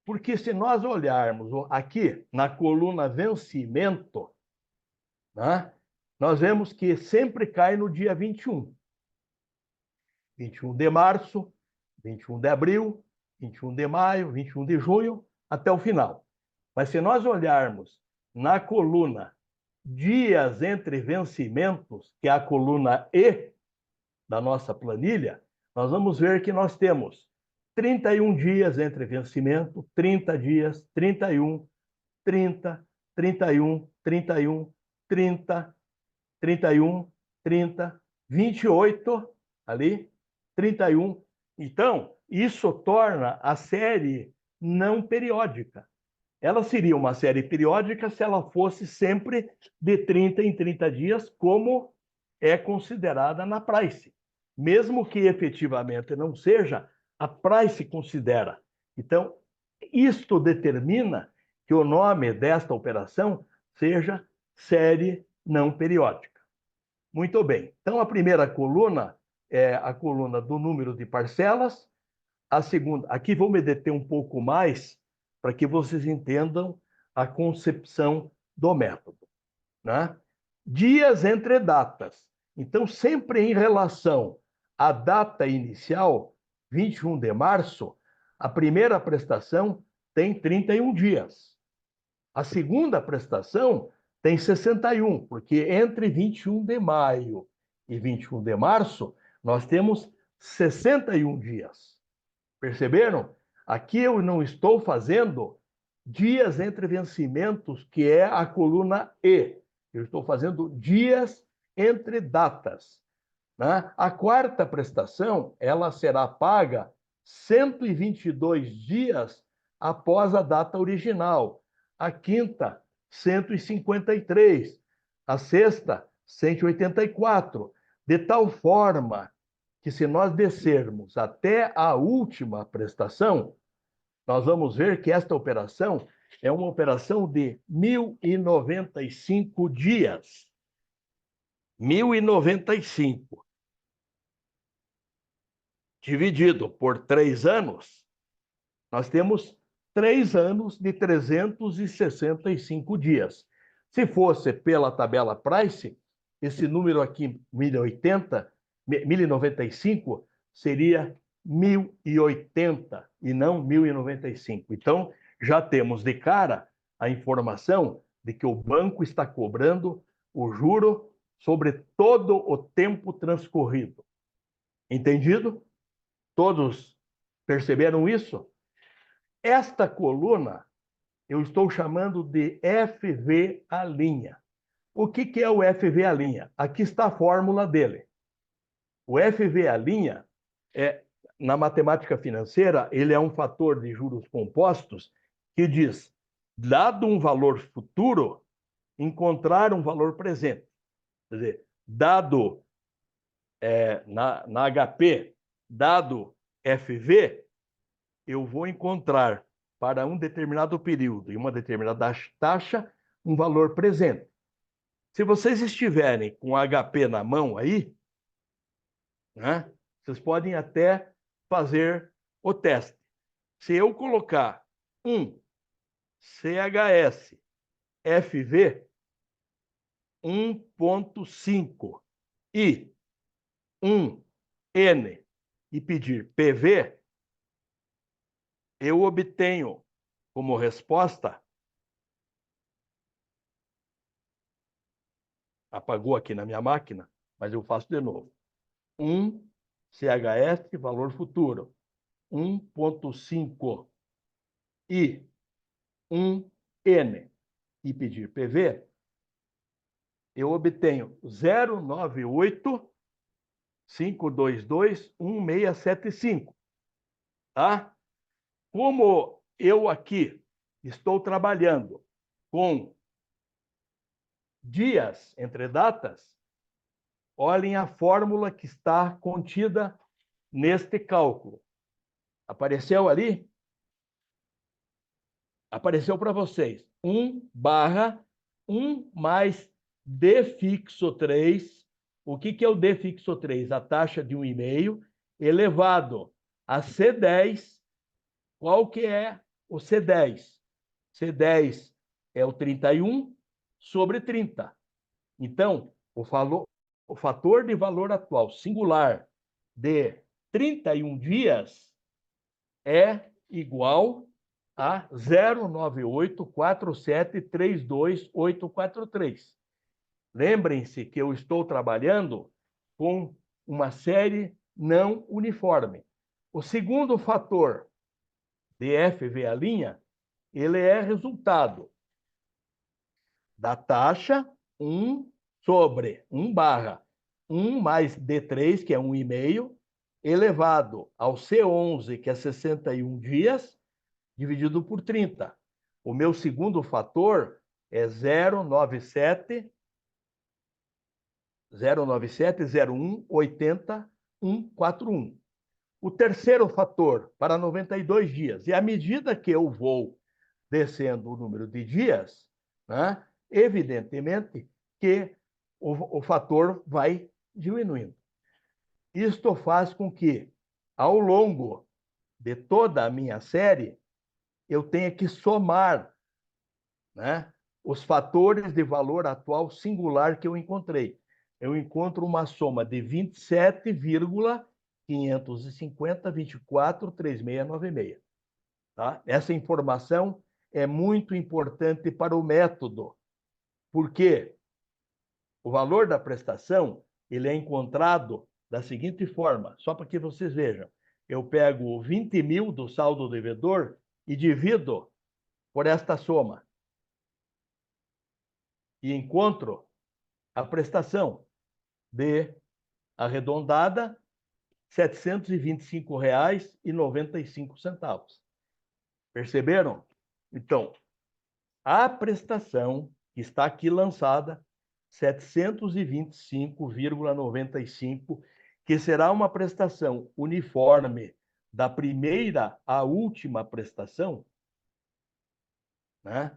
Porque se nós olharmos aqui na coluna vencimento, né, nós vemos que sempre cai no dia 21. 21 de março, 21 de abril, 21 de maio, 21 de junho, até o final. Mas se nós olharmos na coluna dias entre vencimentos, que é a coluna E da nossa planilha, nós vamos ver que nós temos 31 dias entre vencimento, 30 dias, 31, 30, 31, 31, 30, 31, 30, 28, ali, 31. Então, isso torna a série não periódica. Ela seria uma série periódica se ela fosse sempre de 30 em 30 dias, como é considerada na Price. Mesmo que efetivamente não seja, a Price considera. Então, isto determina que o nome desta operação seja série não periódica. Muito bem. Então, a primeira coluna é a coluna do número de parcelas. A segunda, aqui vou me deter um pouco mais para que vocês entendam a concepção do método, né? Dias entre datas. Então, sempre em relação à data inicial, 21 de março, a primeira prestação tem 31 dias. A segunda prestação tem 61, porque entre 21 de maio e 21 de março, nós temos 61 dias. Perceberam? Aqui eu não estou fazendo dias entre vencimentos, que é a coluna E. Eu estou fazendo dias entre datas, né? A quarta prestação, ela será paga 122 dias após a data original. A quinta, 153. A sexta, 184. De tal forma que, se nós descermos até a última prestação, nós vamos ver que esta operação é uma operação de 1.095 dias. 1.095 dividido por 3 anos, nós temos 3 anos de 365 dias. Se fosse pela tabela Price, esse número aqui, 1095, seria 1080 e não 1095. Então, já temos de cara a informação de que o banco está cobrando o juro sobre todo o tempo transcorrido. Entendido? Todos perceberam isso? Esta coluna eu estou chamando de FV a linha. O que é o FV a linha? Aqui está a fórmula dele. O FV a linha, na matemática financeira, ele é um fator de juros compostos que diz, dado um valor futuro, encontrar um valor presente. Quer dizer, dado na HP, dado FV, eu vou encontrar para um determinado período e uma determinada taxa um valor presente. Se vocês estiverem com HP na mão aí, né, vocês podem até fazer o teste. Se eu colocar um CHS FV 1.5 e um N e pedir PV, eu obtenho como resposta, apagou aqui na minha máquina, mas eu faço de novo, 1 CHS, valor futuro, 1.5 e 1 N e pedir PV, eu obtenho 098 522 1675, tá? Como eu aqui estou trabalhando com dias entre datas, olhem a fórmula que está contida neste cálculo. Apareceu ali? Apareceu para vocês. 1/1 mais D fixo 3. O que é o D fixo 3? A taxa de 1,5 elevado a C10. Qual que é o C10? C10 é o 31 sobre 30. Então, o fator de valor atual singular de 31 dias é igual a 09847328843. Lembrem-se que eu estou trabalhando com uma série não uniforme. O segundo fator de FV a linha, ele é resultado da taxa 1 sobre 1/1 mais D3, que é 1,5, elevado ao C11, que é 61 dias, dividido por 30. O meu segundo fator é 0970180 141. O terceiro fator, para 92 dias. E à medida que eu vou descendo o número de dias, né, evidentemente que o fator vai diminuindo. Isto faz com que, ao longo de toda a minha série, eu tenha que somar, né, os fatores de valor atual singular que eu encontrei. Eu encontro uma soma de 27,550,24,3696. Tá? Essa informação é muito importante para o método, porque o valor da prestação ele é encontrado da seguinte forma, só para que vocês vejam. Eu pego 20 mil do saldo devedor e divido por esta soma. E encontro a prestação de arredondada R$ 725,95. Perceberam? Então, a prestação que está aqui lançada, R$ 725,95, que será uma prestação uniforme da primeira à última prestação, né?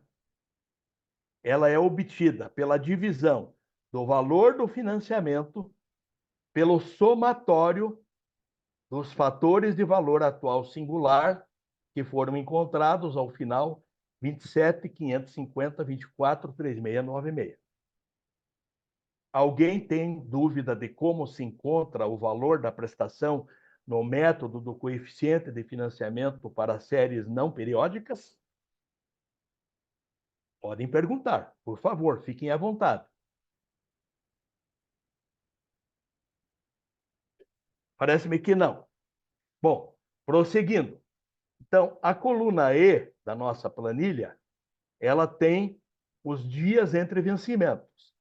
Ela é obtida pela divisão do valor do financiamento pelo somatório dos fatores de valor atual singular que foram encontrados ao final 27.550,24,3696. Alguém tem dúvida de como se encontra o valor da prestação no método do coeficiente de financiamento para séries não periódicas? Podem perguntar, por favor, fiquem à vontade. Parece-me que não. Bom, prosseguindo. Então, a coluna E da nossa planilha, ela tem os dias entre vencimentos.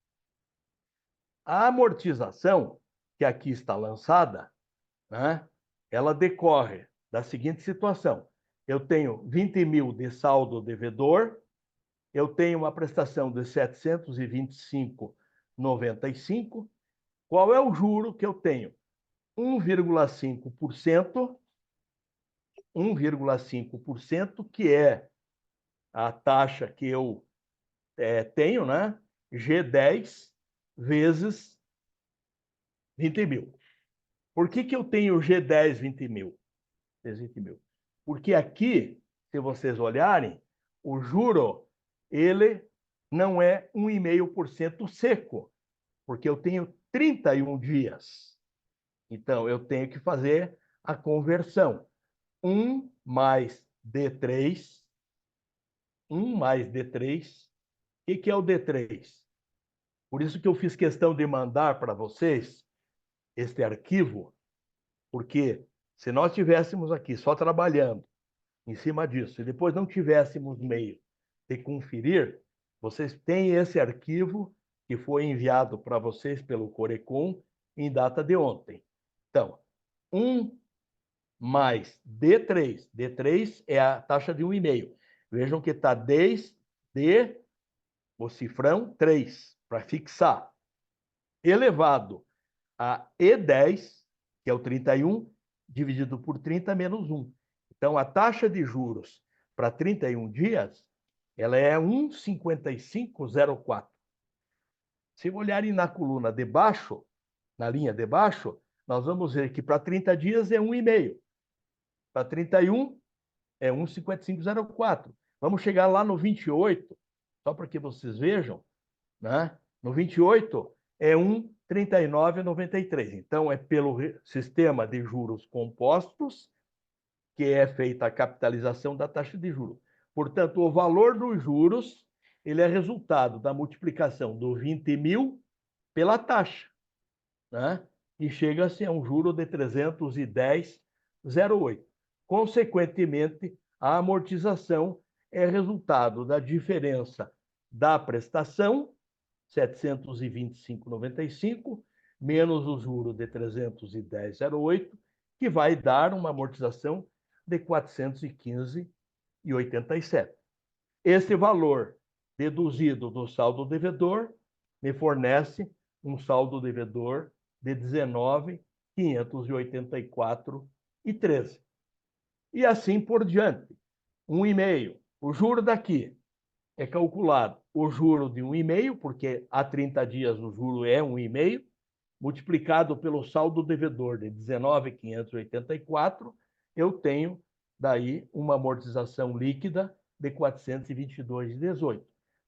A amortização, que aqui está lançada, né, ela decorre da seguinte situação. Eu tenho 20 mil de saldo devedor, eu tenho uma prestação de 725,95. Qual é o juro que eu tenho? 1,5%, 1,5%, que é a taxa que eu tenho, né? G10 vezes 20 mil. Por que eu tenho G10 20 mil? 20 mil. Porque aqui, se vocês olharem, o juro, ele não é 1,5% seco, porque eu tenho 31 dias. Então, eu tenho que fazer a conversão. 1 mais D3, 1 mais D3. O que é o D3? Por isso que eu fiz questão de mandar para vocês este arquivo, porque se nós tivéssemos aqui só trabalhando em cima disso e depois não tivéssemos meio de conferir, vocês têm esse arquivo que foi enviado para vocês pelo Corecon em data de ontem. Então, 1 mais D3. D3 é a taxa de 1,5. Vejam que está desde o cifrão 3, para fixar, elevado a E10, que é o 31, dividido por 30 menos 1. Então, a taxa de juros para 31 dias, ela é 1,5504. Se olharem na coluna de baixo, na linha de baixo, nós vamos ver que para 30 dias é 1,5. Para 31 é 1,5504. Vamos chegar lá no 28, só para que vocês vejam, né? No 28 é 1,3993. Então, é pelo sistema de juros compostos que é feita a capitalização da taxa de juros. Portanto, o valor dos juros ele é resultado da multiplicação do 20 mil pela taxa, né? E chega-se a um juro de 310,08. Consequentemente, a amortização é resultado da diferença da prestação, 725,95, menos o juro de 310,08, que vai dar uma amortização de 415,87. Esse valor deduzido do saldo devedor me fornece um saldo devedor de 19.584,13. E assim por diante. 1,5. O juro daqui é calculado o juro de 1,5, porque há 30 dias o juro é 1,5, multiplicado pelo saldo devedor de 19.584, eu tenho daí uma amortização líquida de 422,18.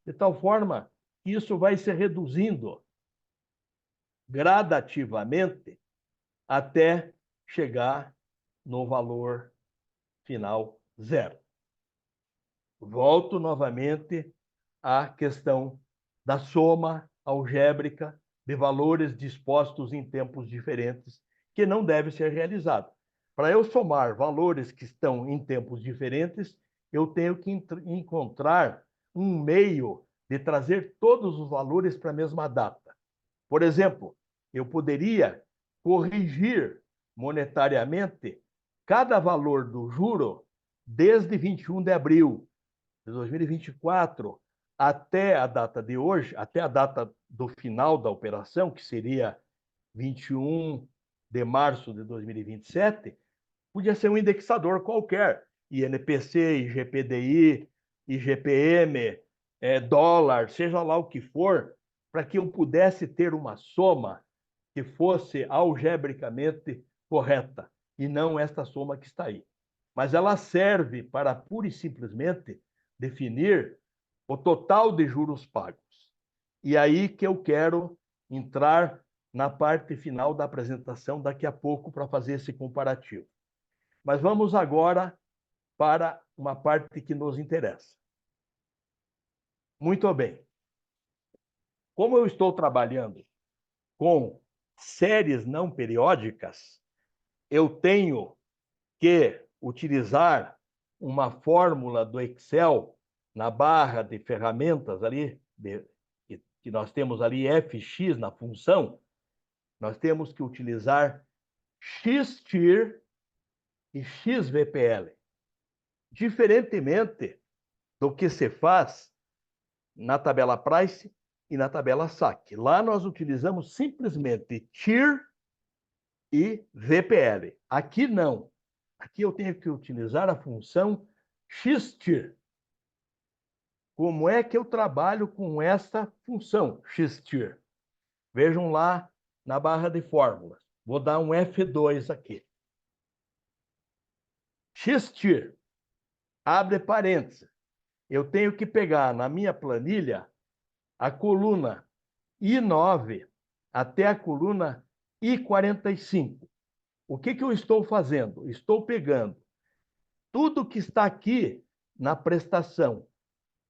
De tal forma que isso vai se reduzindo gradativamente até chegar no valor final zero. Volto novamente à questão da soma algébrica de valores dispostos em tempos diferentes, que não deve ser realizado. Para eu somar valores que estão em tempos diferentes, eu tenho que encontrar um meio de trazer todos os valores para a mesma data. Por exemplo, eu poderia corrigir monetariamente cada valor do juro desde 21 de abril de 2024 até a data de hoje, até a data do final da operação, que seria 21 de março de 2027, podia ser um indexador qualquer, INPC, IGPDI, IGPM, dólar, seja lá o que for, para que eu pudesse ter uma soma que fosse algebricamente correta, e não esta soma que está aí. Mas ela serve para pura e simplesmente definir o total de juros pagos. E aí que eu quero entrar na parte final da apresentação daqui a pouco para fazer esse comparativo. Mas vamos agora para uma parte que nos interessa. Muito bem. Como eu estou trabalhando com séries não periódicas, eu tenho que utilizar uma fórmula do Excel na barra de ferramentas ali, que nós temos ali fx na função, nós temos que utilizar xtir e xvpl. Diferentemente do que se faz na tabela price e na tabela saque. Lá nós utilizamos simplesmente TIR e VPL. Aqui não. Aqui eu tenho que utilizar a função xtir. Como é que eu trabalho com esta função xtir? Vejam lá na barra de fórmulas. Vou dar um F2 aqui. Xtir, abre parênteses. Eu tenho que pegar na minha planilha a coluna I9 até a coluna I45. O que eu estou fazendo? Estou pegando tudo que está aqui na prestação,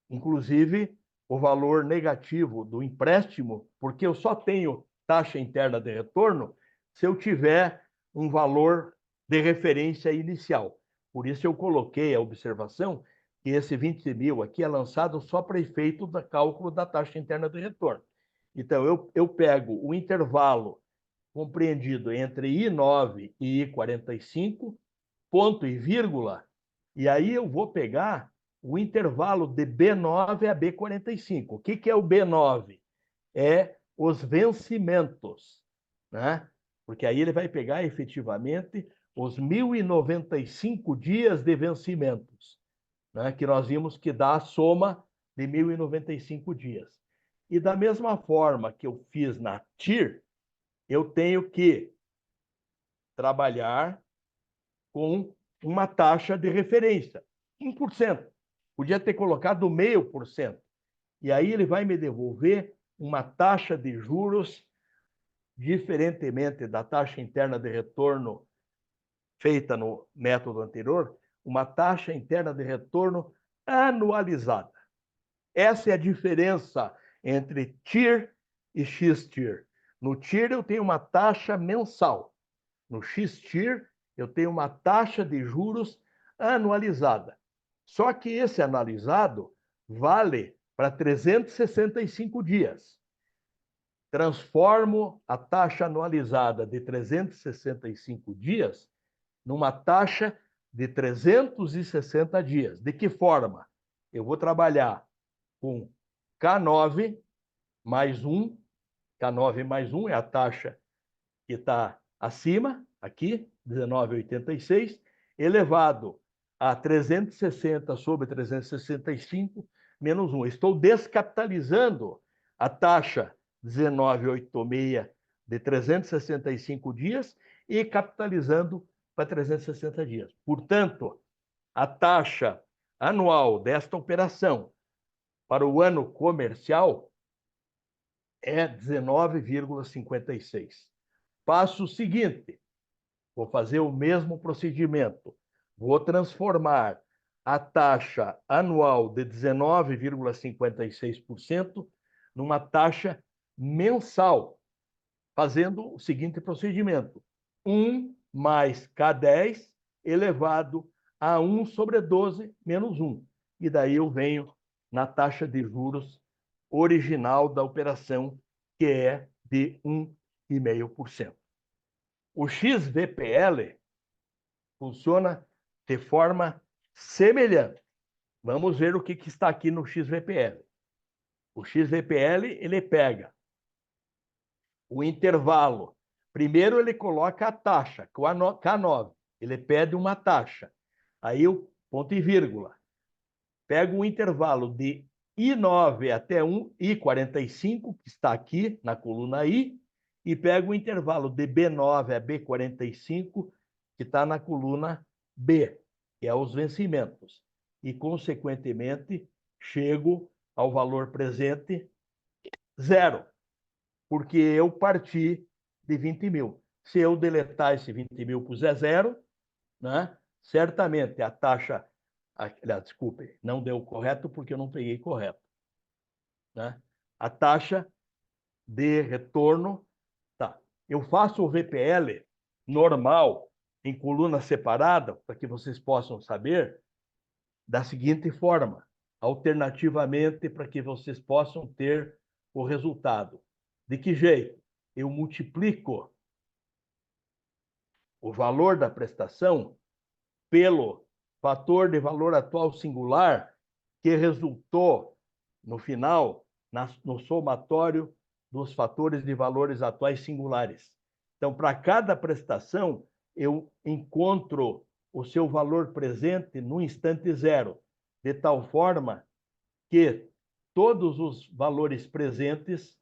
inclusive o valor negativo do empréstimo, porque eu só tenho taxa interna de retorno se eu tiver um valor de referência inicial. Por isso eu coloquei a observação que esse 20 mil aqui é lançado só para efeito do cálculo da taxa interna de retorno. Então, eu pego o intervalo compreendido entre I9 e I45, ponto e vírgula, e aí eu vou pegar o intervalo de B9 a B45. O que é o B9? É os vencimentos, né? Porque aí ele vai pegar efetivamente os 1.095 dias de vencimentos, né? Que nós vimos que dá a soma de 1.095 dias. E da mesma forma que eu fiz na TIR, eu tenho que trabalhar com uma taxa de referência, 1%. Podia ter colocado 0,5%. E aí ele vai me devolver uma taxa de juros, diferentemente da taxa interna de retorno feita no método anterior, uma taxa interna de retorno anualizada. Essa é a diferença entre TIR e XTIR. No TIR eu tenho uma taxa mensal. No XTIR eu tenho uma taxa de juros anualizada. Só que esse analisado vale para 365 dias. Transformo a taxa anualizada de 365 dias numa taxa de 360 dias. De que forma? Eu vou trabalhar com K9 mais 1. K9 mais 1 é a taxa que está acima, aqui, 19,86, elevado a 360 sobre 365 menos 1. Estou descapitalizando a taxa 19,86 de 365 dias e capitalizando para 360 dias. Portanto, a taxa anual desta operação para o ano comercial é 19,56. Faço o seguinte, vou fazer o mesmo procedimento. Vou transformar a taxa anual de 19,56% numa taxa mensal, fazendo o seguinte procedimento: 1 mais K10 elevado a 1 sobre 12 menos 1. E daí eu venho na taxa de juros original da operação, que é de 1,5%. O XVPL funciona de forma semelhante. Vamos ver o que está aqui no XVPL. O XVPL, ele pega o intervalo. Primeiro ele coloca a taxa, K9. Ele pede uma taxa. Aí o ponto e vírgula. Pega o intervalo de I9 até 1, I45, que está aqui na coluna I, e pega o intervalo de B9 a B45, que está na coluna B, que é os vencimentos. E, consequentemente, chego ao valor presente zero, porque eu parti de 20 mil. Se eu deletar esse 20 mil por zero, né, certamente a taxa... Aliás, desculpe, não deu correto porque eu não peguei correto. Né? A taxa de retorno... Tá. Eu faço o VPL normal, em coluna separada, para que vocês possam saber, da seguinte forma, alternativamente, para que vocês possam ter o resultado. De que jeito? Eu multiplico o valor da prestação pelo fator de valor atual singular que resultou, no final, no somatório dos fatores de valores atuais singulares. Então, para cada prestação, eu encontro o seu valor presente no instante zero, de tal forma que todos os valores presentes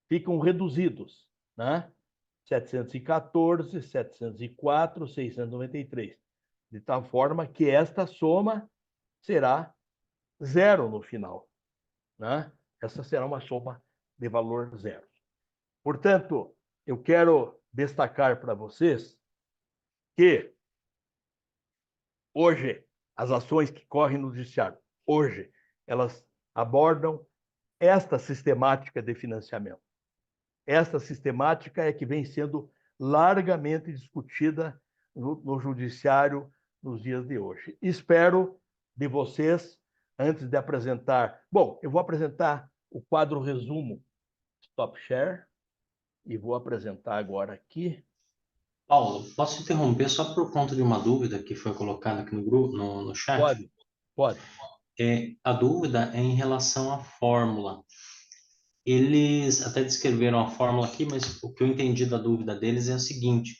ficam reduzidos, né? 714, 704, 693. De tal forma que esta soma será zero no final, né? Essa será uma soma de valor zero. Portanto, eu quero destacar para vocês que hoje as ações que correm no judiciário, hoje, elas abordam esta sistemática de financiamento. Esta sistemática é que vem sendo largamente discutida no judiciário nos dias de hoje. Espero de vocês, antes de apresentar... Bom, eu vou apresentar o quadro resumo Stop Share e vou apresentar agora aqui. Paulo, posso interromper só por conta de uma dúvida que foi colocada aqui no grupo, no chat? Pode, pode. A dúvida é em relação à fórmula. Eles até descreveram a fórmula aqui, mas o que eu entendi da dúvida deles é o seguinte: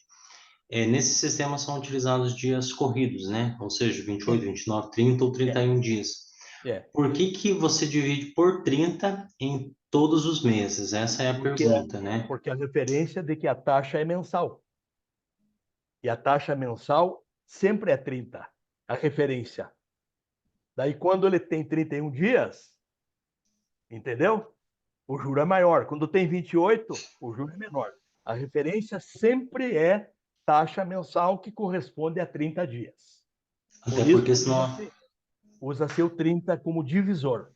nesse sistema são utilizados dias corridos, né? Ou seja, 28, 29, 30 ou 31 dias. É, Por que que você divide por 30 em todos os meses? Essa é a pergunta, né? porque a referência de que a taxa é mensal. E a taxa mensal sempre é 30, a referência. Daí, quando ele tem 31 dias, entendeu? O juro é maior. Quando tem 28, o juro é menor. A referência sempre é taxa mensal, que corresponde a 30 dias. Até Por isso, porque senão... usa-se o 30 como divisor.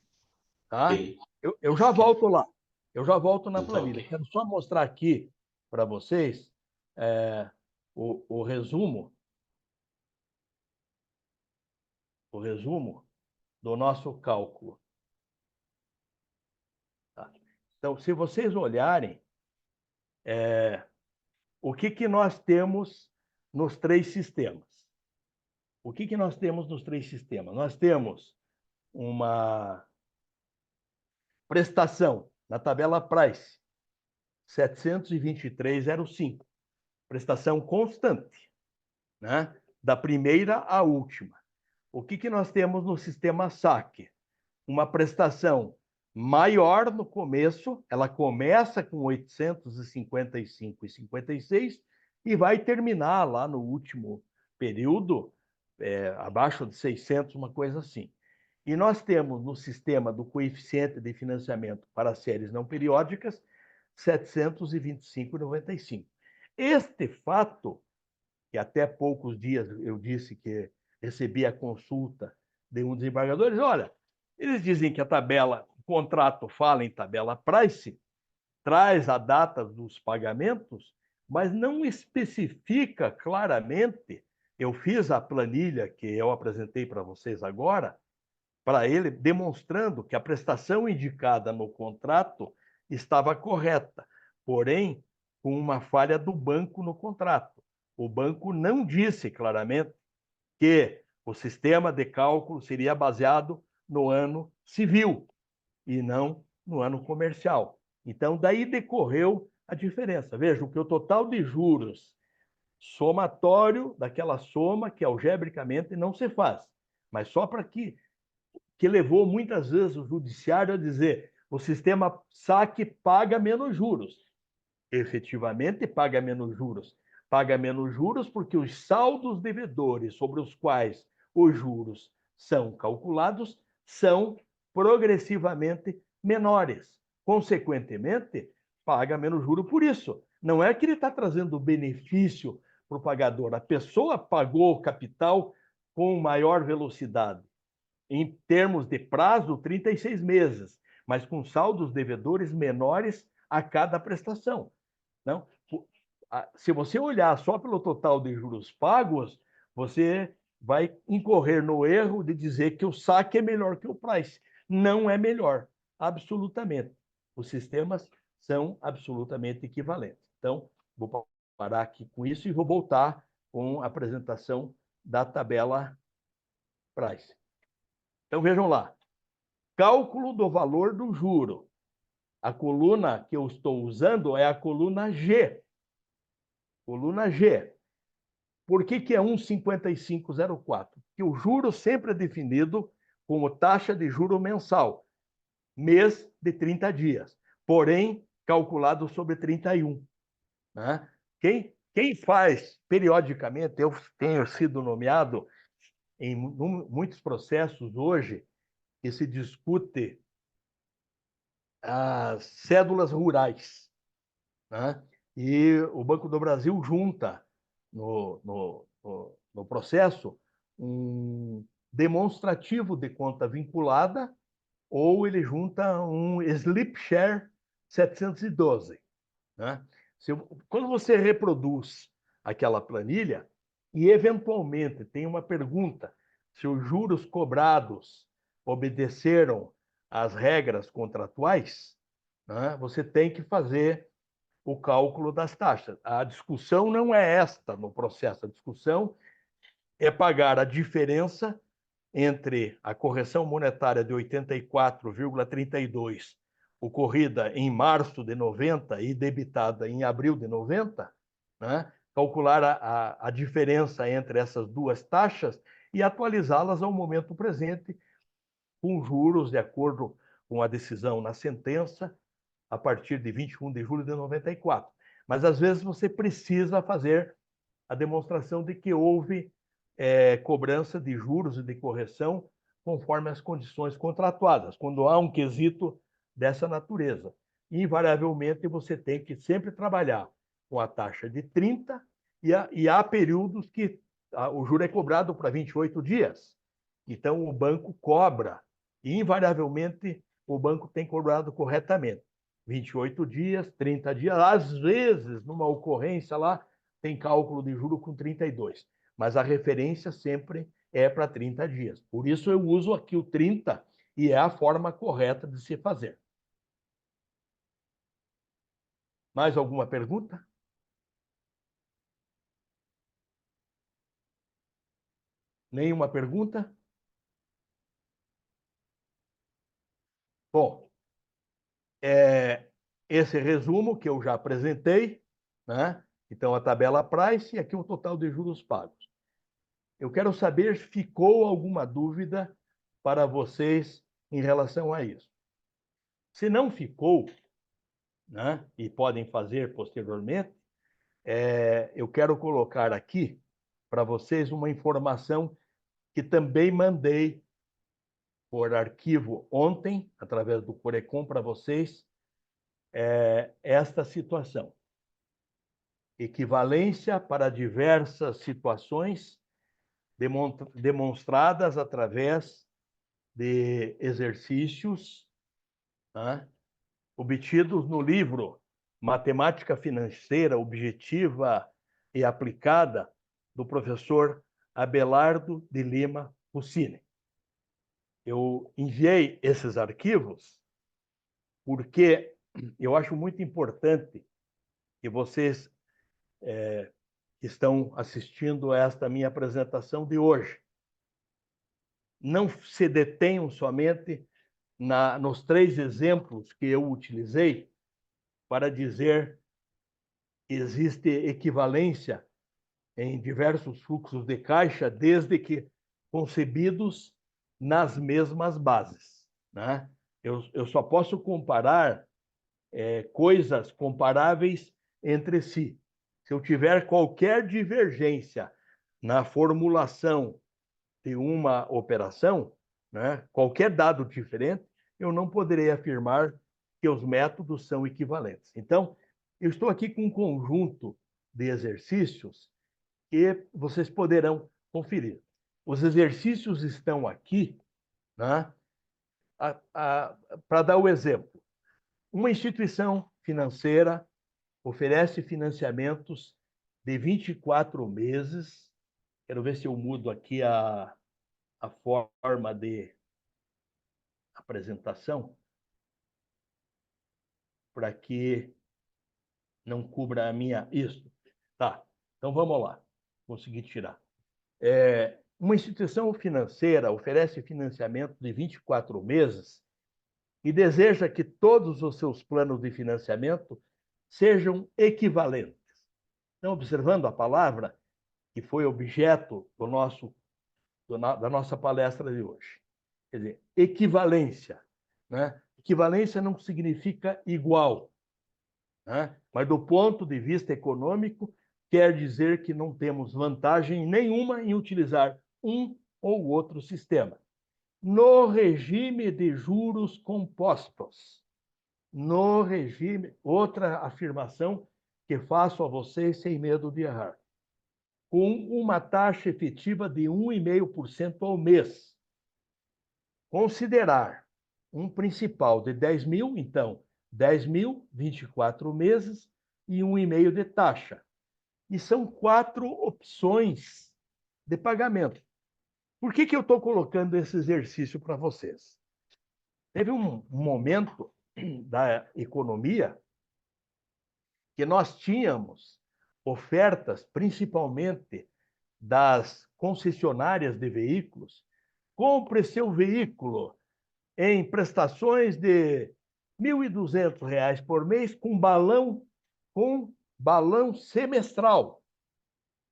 Tá? Ok, Eu já volto lá. Eu já volto na então tá planilha. ok. Quero só mostrar aqui para vocês o resumo do nosso cálculo. Tá? Então, se vocês olharem, o que nós temos nos três sistemas? O que nós temos nos três sistemas? Nós temos uma prestação na tabela Price, 723,05. Prestação constante, né? Da primeira à última. O que nós temos no sistema SAC? Uma prestação maior no começo, ela começa com 855,56 e vai terminar lá no último período abaixo de 600, uma coisa assim. E nós temos no sistema do coeficiente de financiamento para séries não periódicas 725,95. Este fato, que até poucos dias eu disse que recebi a consulta de um desembargador, olha, eles dizem que a tabela, o contrato fala em tabela price, traz a data dos pagamentos, mas não especifica claramente. Eu fiz a planilha que eu apresentei para vocês agora, para ele, demonstrando que a prestação indicada no contrato estava correta, porém, com uma falha do banco no contrato. O banco não disse claramente que o sistema de cálculo seria baseado no ano civil e não no ano comercial. Então, daí decorreu a diferença. Vejam que o total de juros somatório daquela soma que algebricamente não se faz, mas só para que levou muitas vezes o judiciário a dizer o sistema saque paga menos juros. Efetivamente, paga menos juros. Paga menos juros porque os saldos devedores sobre os quais os juros são calculados são progressivamente menores. Consequentemente, paga menos juro por isso. Não é que ele está trazendo benefício para o pagador. A pessoa pagou o capital com maior velocidade. Em termos de prazo, 36 meses, mas com saldos devedores menores a cada prestação. Não? Se você olhar só pelo total de juros pagos, você vai incorrer no erro de dizer que o saque é melhor que o price. Não é melhor, absolutamente. Os sistemas são absolutamente equivalentes. Então, vou parar aqui com isso e vou voltar com a apresentação da tabela price. Então, vejam lá. Cálculo do valor do juro. A coluna que eu estou usando é a coluna G. Coluna G. Por que é 1,5504? Porque o juro sempre é definido como taxa de juro mensal, mês de 30 dias, porém calculado sobre 31. Né? Quem faz periodicamente, eu tenho sido nomeado em muitos processos hoje que se discute as cédulas rurais. Né? E o Banco do Brasil junta no processo um demonstrativo de conta vinculada ou ele junta um slip share 712. Né? Quando você reproduz aquela planilha e eventualmente tem uma pergunta se os juros cobrados obedeceram às regras contratuais, né, você tem que fazer o cálculo das taxas. A discussão não é esta no processo, a discussão é pagar a diferença entre a correção monetária de 84,32 ocorrida em março de 90 e debitada em abril de 90, né? Calcular a diferença entre essas duas taxas e atualizá-las ao momento presente, com juros de acordo com a decisão na sentença, a partir de 21 de julho de 94. Mas, às vezes, você precisa fazer a demonstração de que houve cobrança de juros e de correção conforme as condições contratuadas, quando há um quesito dessa natureza. Invariavelmente, você tem que sempre trabalhar com a taxa de 30 e há períodos que o juro é cobrado para 28 dias. Então, o banco cobra, e invariavelmente o banco tem cobrado corretamente. 28 dias, 30 dias, às vezes, numa ocorrência lá, tem cálculo de juro com 32, mas a referência sempre é para 30 dias. Por isso eu uso aqui o 30 e é a forma correta de se fazer. Mais alguma pergunta? Nenhuma pergunta? Bom, esse resumo que eu já apresentei, né? Então, a tabela price e aqui o total de juros pagos. Eu quero saber se ficou alguma dúvida para vocês em relação a isso. Se não ficou, né, e podem fazer posteriormente, eu quero colocar aqui para vocês uma informação que também mandei por arquivo ontem, através do Corecom, para vocês, esta situação. Equivalência para diversas situações demonstradas através de exercícios, né, obtidos no livro Matemática Financeira Objetiva e Aplicada, do professor Abelardo de Lima Puccini. Eu enviei esses arquivos porque eu acho muito importante que vocês que estão assistindo a esta minha apresentação de hoje não se detenham somente nos 3 exemplos que eu utilizei para dizer que existe equivalência em diversos fluxos de caixa, desde que concebidos nas mesmas bases, né? Eu só posso comparar coisas comparáveis entre si. Se eu tiver qualquer divergência na formulação de uma operação, né, qualquer dado diferente, eu não poderei afirmar que os métodos são equivalentes. Então, eu estou aqui com um conjunto de exercícios que vocês poderão conferir. Os exercícios estão aqui, né, para dar o exemplo. Uma instituição financeira oferece financiamentos de 24 meses. Quero ver se eu mudo aqui a forma de apresentação para que não cubra a minha... Isso. Tá. Então, vamos lá. Consegui tirar. Uma instituição financeira oferece financiamento de 24 meses e deseja que todos os seus planos de financiamento sejam equivalentes. Então, observando a palavra que foi objeto da nossa palestra de hoje. Quer dizer, equivalência, né? Equivalência não significa igual, né? Mas do ponto de vista econômico, quer dizer que não temos vantagem nenhuma em utilizar um ou outro sistema. No regime de juros compostos, no regime, outra afirmação que faço a vocês sem medo de errar, com uma taxa efetiva de 1,5% ao mês. Considerar um principal de 10 mil, então, 10 mil, 24 meses e 1,5% de taxa. E são 4 opções de pagamento. Por que eu estou colocando esse exercício para vocês? Teve um momento da economia que nós tínhamos ofertas, principalmente das concessionárias de veículos. Compre seu veículo em prestações de R$ 1.200 por mês com balão semestral,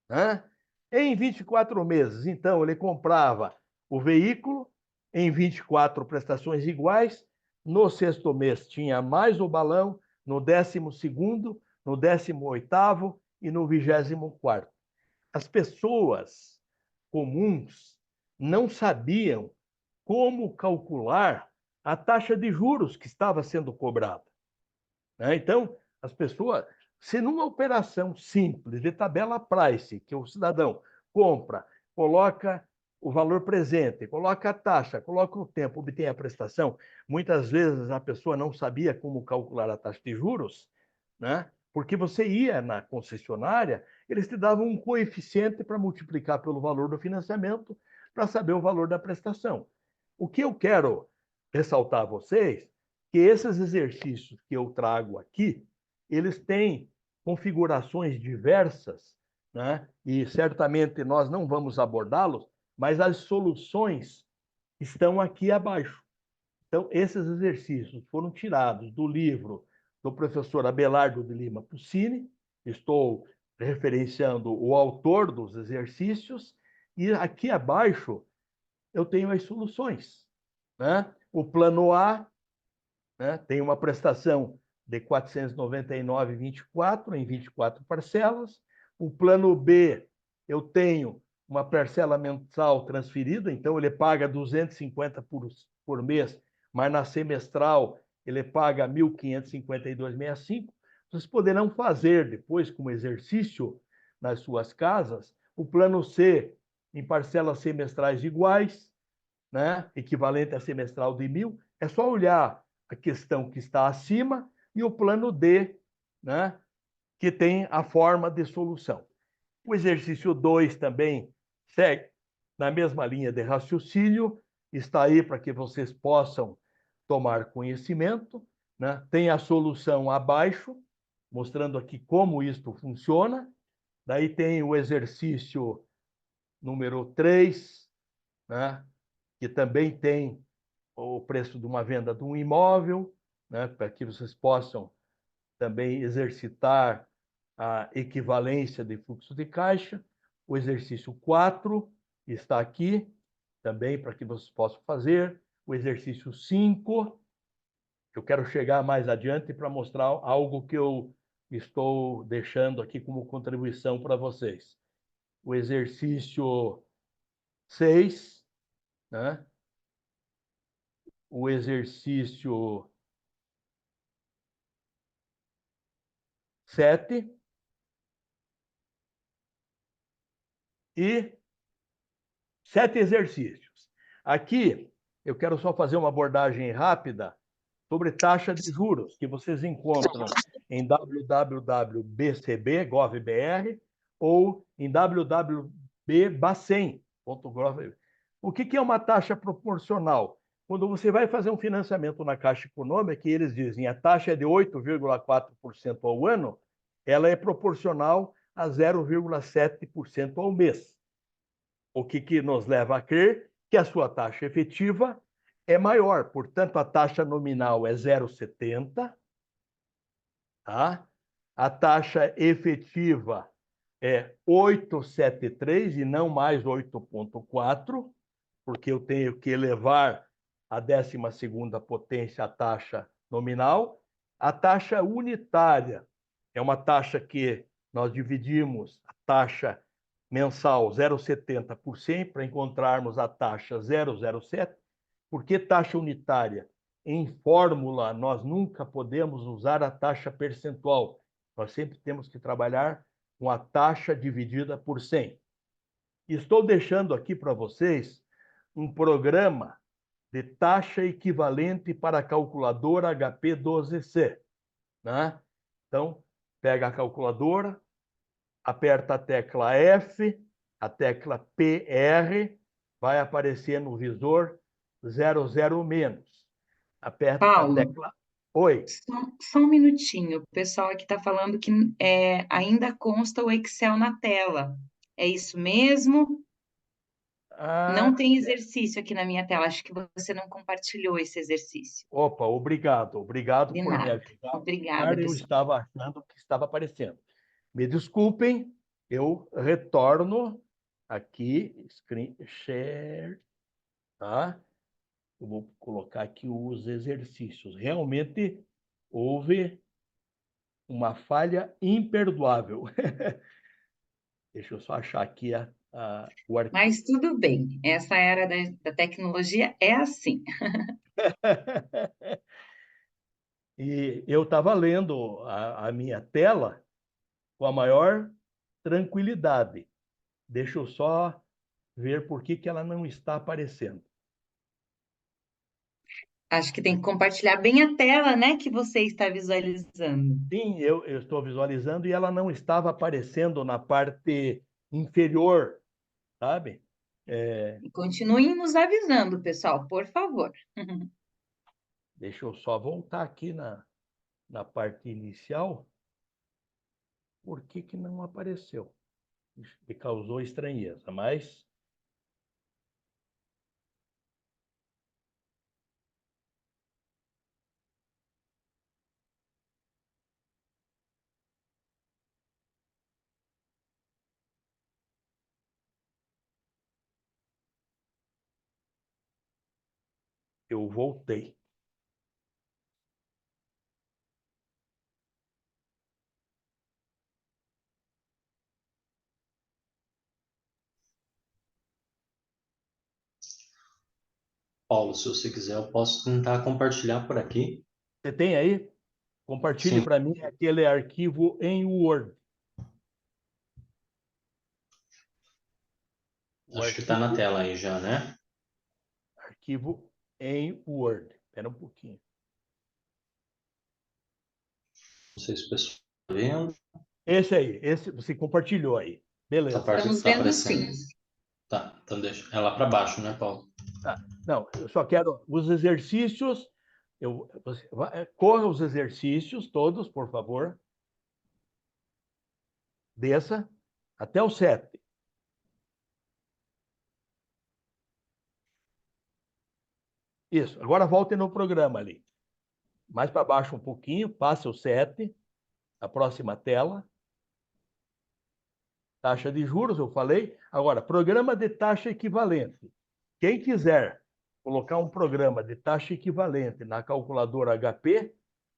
né? Em 24 meses. Então, ele comprava o veículo em 24 prestações iguais. No 6º mês tinha mais o balão, no 12º, no 18º e no 24º. As pessoas comuns não sabiam como calcular a taxa de juros que estava sendo cobrada, né? Então, as pessoas, se numa operação simples de tabela price, que o cidadão compra, coloca o valor presente, coloca a taxa, coloca o tempo, obtém a prestação, muitas vezes a pessoa não sabia como calcular a taxa de juros, né? Porque você ia na concessionária, eles te davam um coeficiente para multiplicar pelo valor do financiamento para saber o valor da prestação. O que eu quero ressaltar a vocês que esses exercícios que eu trago aqui, eles têm configurações diversas, né? E certamente nós não vamos abordá-los, mas as soluções estão aqui abaixo. Então, esses exercícios foram tirados do livro do professor Abelardo de Lima Puccini. Estou referenciando o autor dos exercícios, e aqui abaixo eu tenho as soluções, né? O plano A, né, tem uma prestação de R$ 499,24 em 24 parcelas. O plano B, eu tenho uma parcela mensal transferida, então ele paga 250 por mês, mas na semestral ele paga 1.552,65. Vocês poderão fazer depois, como exercício nas suas casas, o plano C em parcelas semestrais iguais, né? Equivalente a semestral de 1.000. É só olhar a questão que está acima e o plano D, né? Que tem a forma de solução. O exercício 2 também segue na mesma linha de raciocínio, está aí para que vocês possam tomar conhecimento, né? Tem a solução abaixo, mostrando aqui como isto funciona. Daí tem o exercício número 3, né? Que também tem o preço de uma venda de um imóvel, né? Para que vocês possam também exercitar a equivalência de fluxo de caixa. O exercício 4 está aqui, também para que vocês possam fazer. O exercício 5, eu quero chegar mais adiante para mostrar algo que eu estou deixando aqui como contribuição para vocês. O exercício 6, né? O exercício 7 e 7 exercícios. Aqui, eu quero só fazer uma abordagem rápida sobre taxa de juros, que vocês encontram em www.bcb.gov.br ou em www.bacen.gov.br. O que é uma taxa proporcional? Quando você vai fazer um financiamento na Caixa Econômica, eles dizem a taxa é de 8,4% ao ano, ela é proporcional a 0,7% ao mês. O que nos leva a crer que a sua taxa efetiva é maior. Portanto, a taxa nominal é 0,70, tá? A taxa efetiva é 8,73 e não mais 8,4, porque eu tenho que elevar a 12ª potência a taxa nominal. A taxa unitária é uma taxa que nós dividimos a taxa mensal 0,70 por 100 para encontrarmos a taxa 0,07. Por que taxa unitária? Em fórmula, nós nunca podemos usar a taxa percentual. Nós sempre temos que trabalhar com a taxa dividida por 100. Estou deixando aqui para vocês um programa de taxa equivalente para a calculadora HP12C, né? Então, pega a calculadora, aperta a tecla F, a tecla PR, vai aparecer no visor 00 menos. Aperta a Paulo, tecla... Oi. só um minutinho. O pessoal aqui está falando que ainda consta o Excel na tela. É isso mesmo? Ah, Não tem exercício aqui na minha tela. Acho que você não compartilhou esse exercício. opa, obrigado. Obrigado De por me nada. ajudar. Obrigada, Eu pessoal. estava achando que estava aparecendo. Me desculpem, eu retorno aqui, screen share, tá? Eu vou colocar aqui os exercícios. Realmente houve uma falha imperdoável. Deixa eu só achar aqui o arquivo. Mas tudo bem. Essa era da tecnologia é assim. E eu estava lendo a minha tela com a maior tranquilidade. Deixa eu só ver por que ela não está aparecendo. Acho que tem que compartilhar bem a tela, né, que você está visualizando. Sim, eu estou visualizando e ela não estava aparecendo na parte inferior, sabe? E continuem nos avisando, pessoal, por favor. Deixa eu só voltar aqui na parte inicial. Por que não apareceu? Me causou estranheza, mas eu voltei. Paulo, se você quiser, eu posso tentar compartilhar por aqui. Você tem aí? Compartilhe Sim, para mim aquele arquivo em Word. O acho que está na arquivo, tela aí já, né? arquivo em Word. Espera um pouquinho. Não sei se o pessoal está vendo. Esse aí, esse você compartilhou aí. Essa Beleza. parte que Estamos está vendo aparecendo. sim. Tá, então deixa. É lá para baixo, né, Paulo? Tá. Não, eu só quero os exercícios. Corra os exercícios todos, por favor. Desça até o 7. Isso. Agora volte no programa ali. Mais para baixo um pouquinho, passe o 7. A próxima tela. Taxa de juros, eu falei. Agora, programa de taxa equivalente. Quem quiser colocar um programa de taxa equivalente na calculadora HP,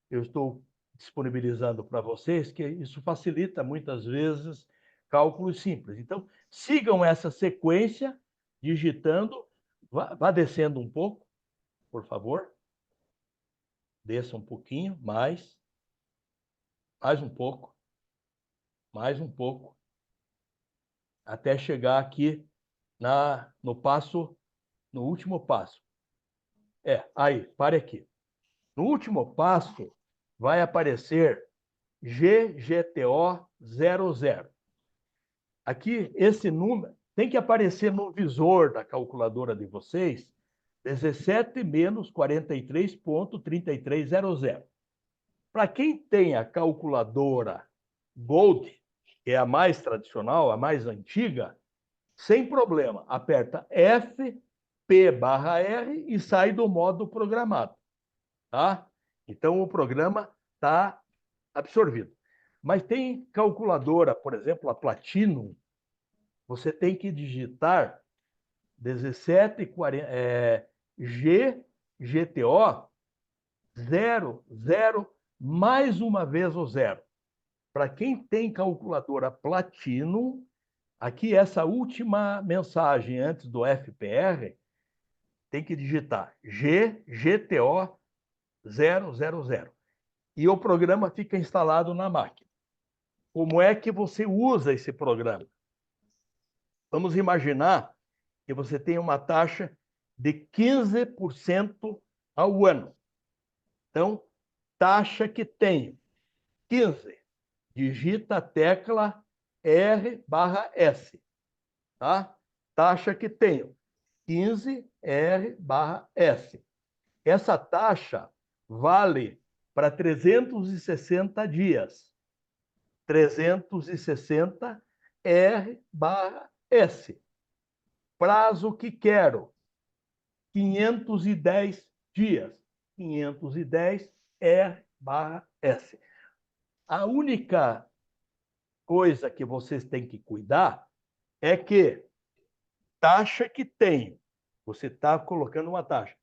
eu estou disponibilizando para vocês, que isso facilita muitas vezes cálculos simples. Então, sigam essa sequência, digitando, vá descendo um pouco, por favor. Desça um pouquinho, mais um pouco, mais um pouco, até chegar aqui no último passo. Aí, pare aqui. No último passo, vai aparecer GGTO00. Aqui, esse número tem que aparecer no visor da calculadora de vocês, 17 menos 43,3300. Para quem tem a calculadora Gold, que é a mais tradicional, a mais antiga, sem problema, aperta F, P/R e sai do modo programado. Tá? Então, o programa está absorvido. Mas tem calculadora, por exemplo, a Platinum, você tem que digitar 1740, GTO 00, mais uma vez o zero. Para quem tem calculadora Platinum, aqui essa última mensagem antes do FPR, tem que digitar GTO 000. E o programa fica instalado na máquina. Como é que você usa esse programa? Vamos imaginar que você tem uma taxa de 15% ao ano. Então, taxa que tem 15, digita a tecla R/S. Tá? Taxa que tem 15 R/S. Essa taxa vale para 360 dias. 360 R/S. Prazo que quero, 510 dias. 510 R/S. A única coisa que vocês têm que cuidar é que taxa que tem, você está colocando uma taxa,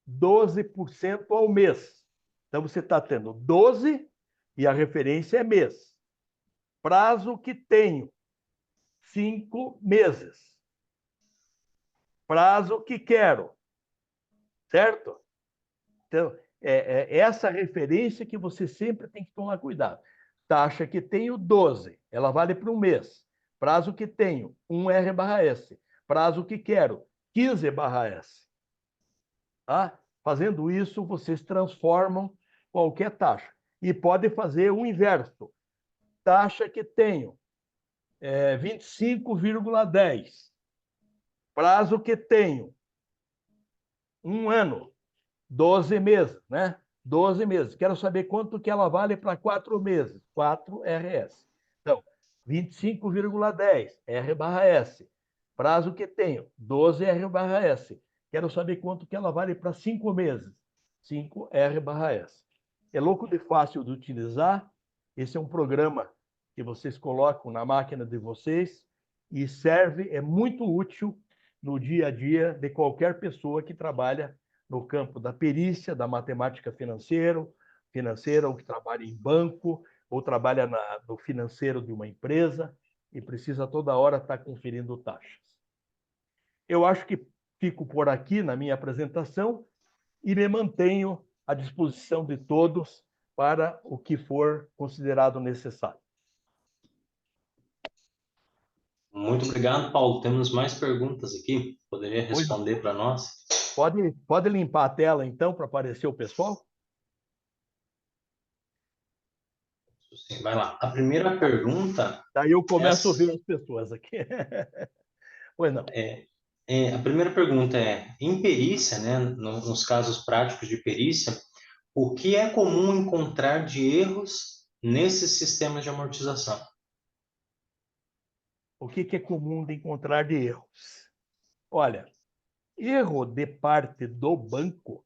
12% ao mês. Então, você está tendo 12 e a referência é mês. Prazo que tenho, 5 meses. Prazo que quero, certo? Então, essa referência que você sempre tem que tomar cuidado. Taxa que tenho, 12, ela vale para um mês. Prazo que tenho, 1 R/S. Prazo que quero, 15/S. Tá? Fazendo isso, vocês transformam qualquer taxa. E pode fazer o inverso. Taxa que tenho, 25,10. Prazo que tenho, 1 ano. 12 meses, né? 12 meses. Quero saber quanto que ela vale para 4 meses. 4 RS. Então, 25,10 R/S. Prazo que tenho, 12 R/S. Quero saber quanto que ela vale para 5 meses. 5 R/S. É louco de fácil de utilizar. Esse é um programa que vocês colocam na máquina de vocês e serve, é muito útil no dia a dia de qualquer pessoa que trabalha no campo da perícia, da matemática financeira, ou que trabalha em banco, ou trabalha no financeiro de uma empresa e precisa toda hora estar conferindo taxas. Eu acho que fico por aqui na minha apresentação e me mantenho à disposição de todos para o que for considerado necessário. Muito obrigado, Paulo. Temos mais perguntas aqui. Poderia Pois não. responder para nós? Pode limpar a tela, então, para aparecer o pessoal? Sim, vai lá. A primeira pergunta Daí eu começo a essa- ouvir as pessoas aqui. Pois não. a primeira pergunta é, em perícia, né, nos casos práticos de perícia, o que é comum encontrar de erros nesses sistemas de amortização? O que é comum de encontrar de erros? Olha, erro de parte do banco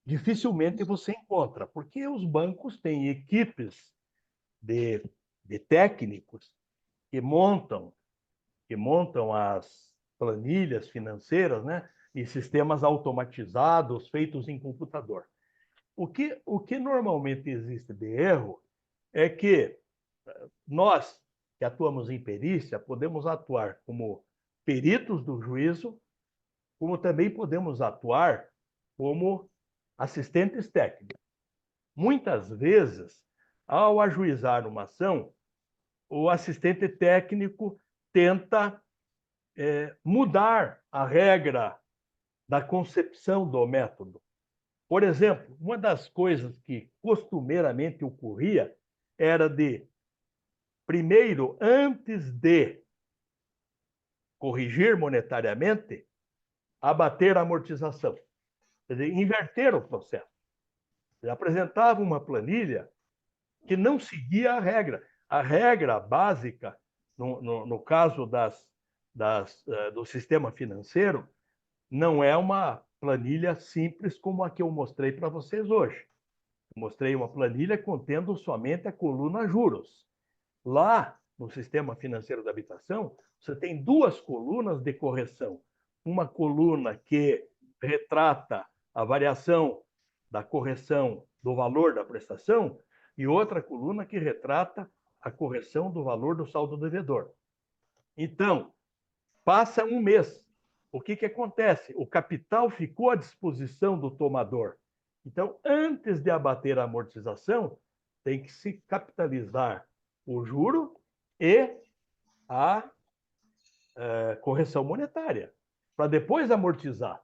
dificilmente você encontra, porque os bancos têm equipes de, de técnicos que montam as planilhas financeiras, né, e sistemas automatizados feitos em computador. O que normalmente existe de erro é que nós, que atuamos em perícia, podemos atuar como peritos do juízo, como também podemos atuar como assistentes técnicos. Muitas vezes, ao ajuizar uma ação, o assistente técnico tenta mudar a regra da concepção do método. Por exemplo, uma das coisas que costumeiramente ocorria era de, primeiro, antes de corrigir monetariamente, abater a amortização. Quer dizer, inverter o processo. Ele apresentava uma planilha que não seguia a regra. A regra básica, no caso do sistema financeiro, não é uma planilha simples como a que eu mostrei para vocês hoje. Eu mostrei uma planilha contendo somente a coluna juros. Lá, no sistema financeiro da habitação, você tem duas colunas de correção. Uma coluna que retrata a variação da correção do valor da prestação e outra coluna que retrata a correção do valor do saldo devedor. Então, passa um mês. O que acontece? O capital ficou à disposição do tomador. Então, antes de abater a amortização, tem que se capitalizar o juro e a correção monetária, para depois amortizar.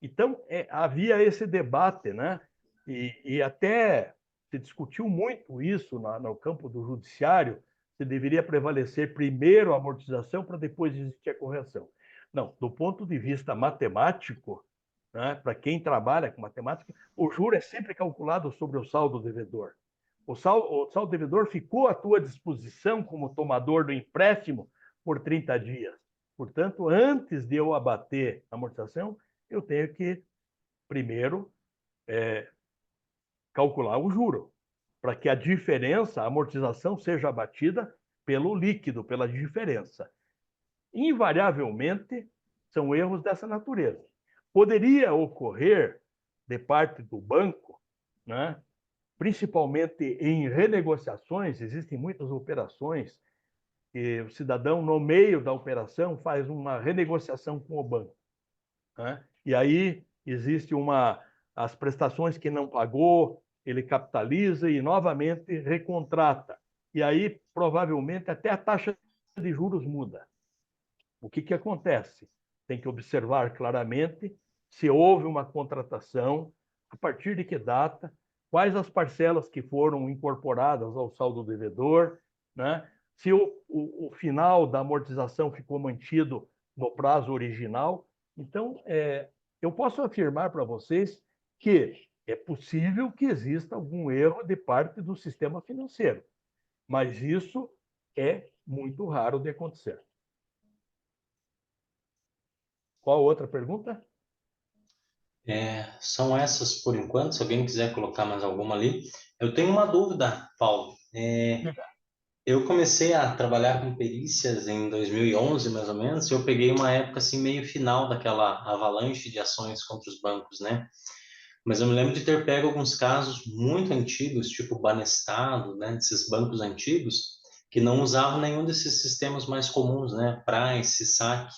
Então, havia esse debate, né? E até se discutiu muito isso no campo do judiciário, se deveria prevalecer primeiro a amortização para depois existir a correção. Não, do ponto de vista matemático, né, para quem trabalha com matemática, o juro é sempre calculado sobre o saldo devedor. O saldo devedor ficou à tua disposição como tomador do empréstimo por 30 dias. Portanto, antes de eu abater a amortização, eu tenho que, primeiro, calcular o juro, para que a diferença, a amortização, seja abatida pelo líquido, pela diferença. Invariavelmente, são erros dessa natureza. Poderia ocorrer, de parte do banco, né, principalmente em renegociações, existem muitas operações que o cidadão, no meio da operação, faz uma renegociação com o banco, né? E aí existe as prestações que não pagou, ele capitaliza e novamente recontrata. E aí, provavelmente, até a taxa de juros muda. O que acontece? Tem que observar claramente se houve uma contratação, a partir de que data, quais as parcelas que foram incorporadas ao saldo devedor, né? Se o final da amortização ficou mantido no prazo original. Então, eu posso afirmar para vocês que é possível que exista algum erro de parte do sistema financeiro, mas isso é muito raro de acontecer. Qual outra pergunta? São essas por enquanto. Se alguém quiser colocar mais alguma ali. Eu tenho uma dúvida, Paulo. Eu comecei a trabalhar com perícias em 2011, mais ou menos, e eu peguei uma época assim meio final daquela avalanche de ações contra os bancos, né? Mas eu me lembro de ter pego alguns casos muito antigos, tipo Banestado, né? Desses bancos antigos, que não usavam nenhum desses sistemas mais comuns, né? Price, saque.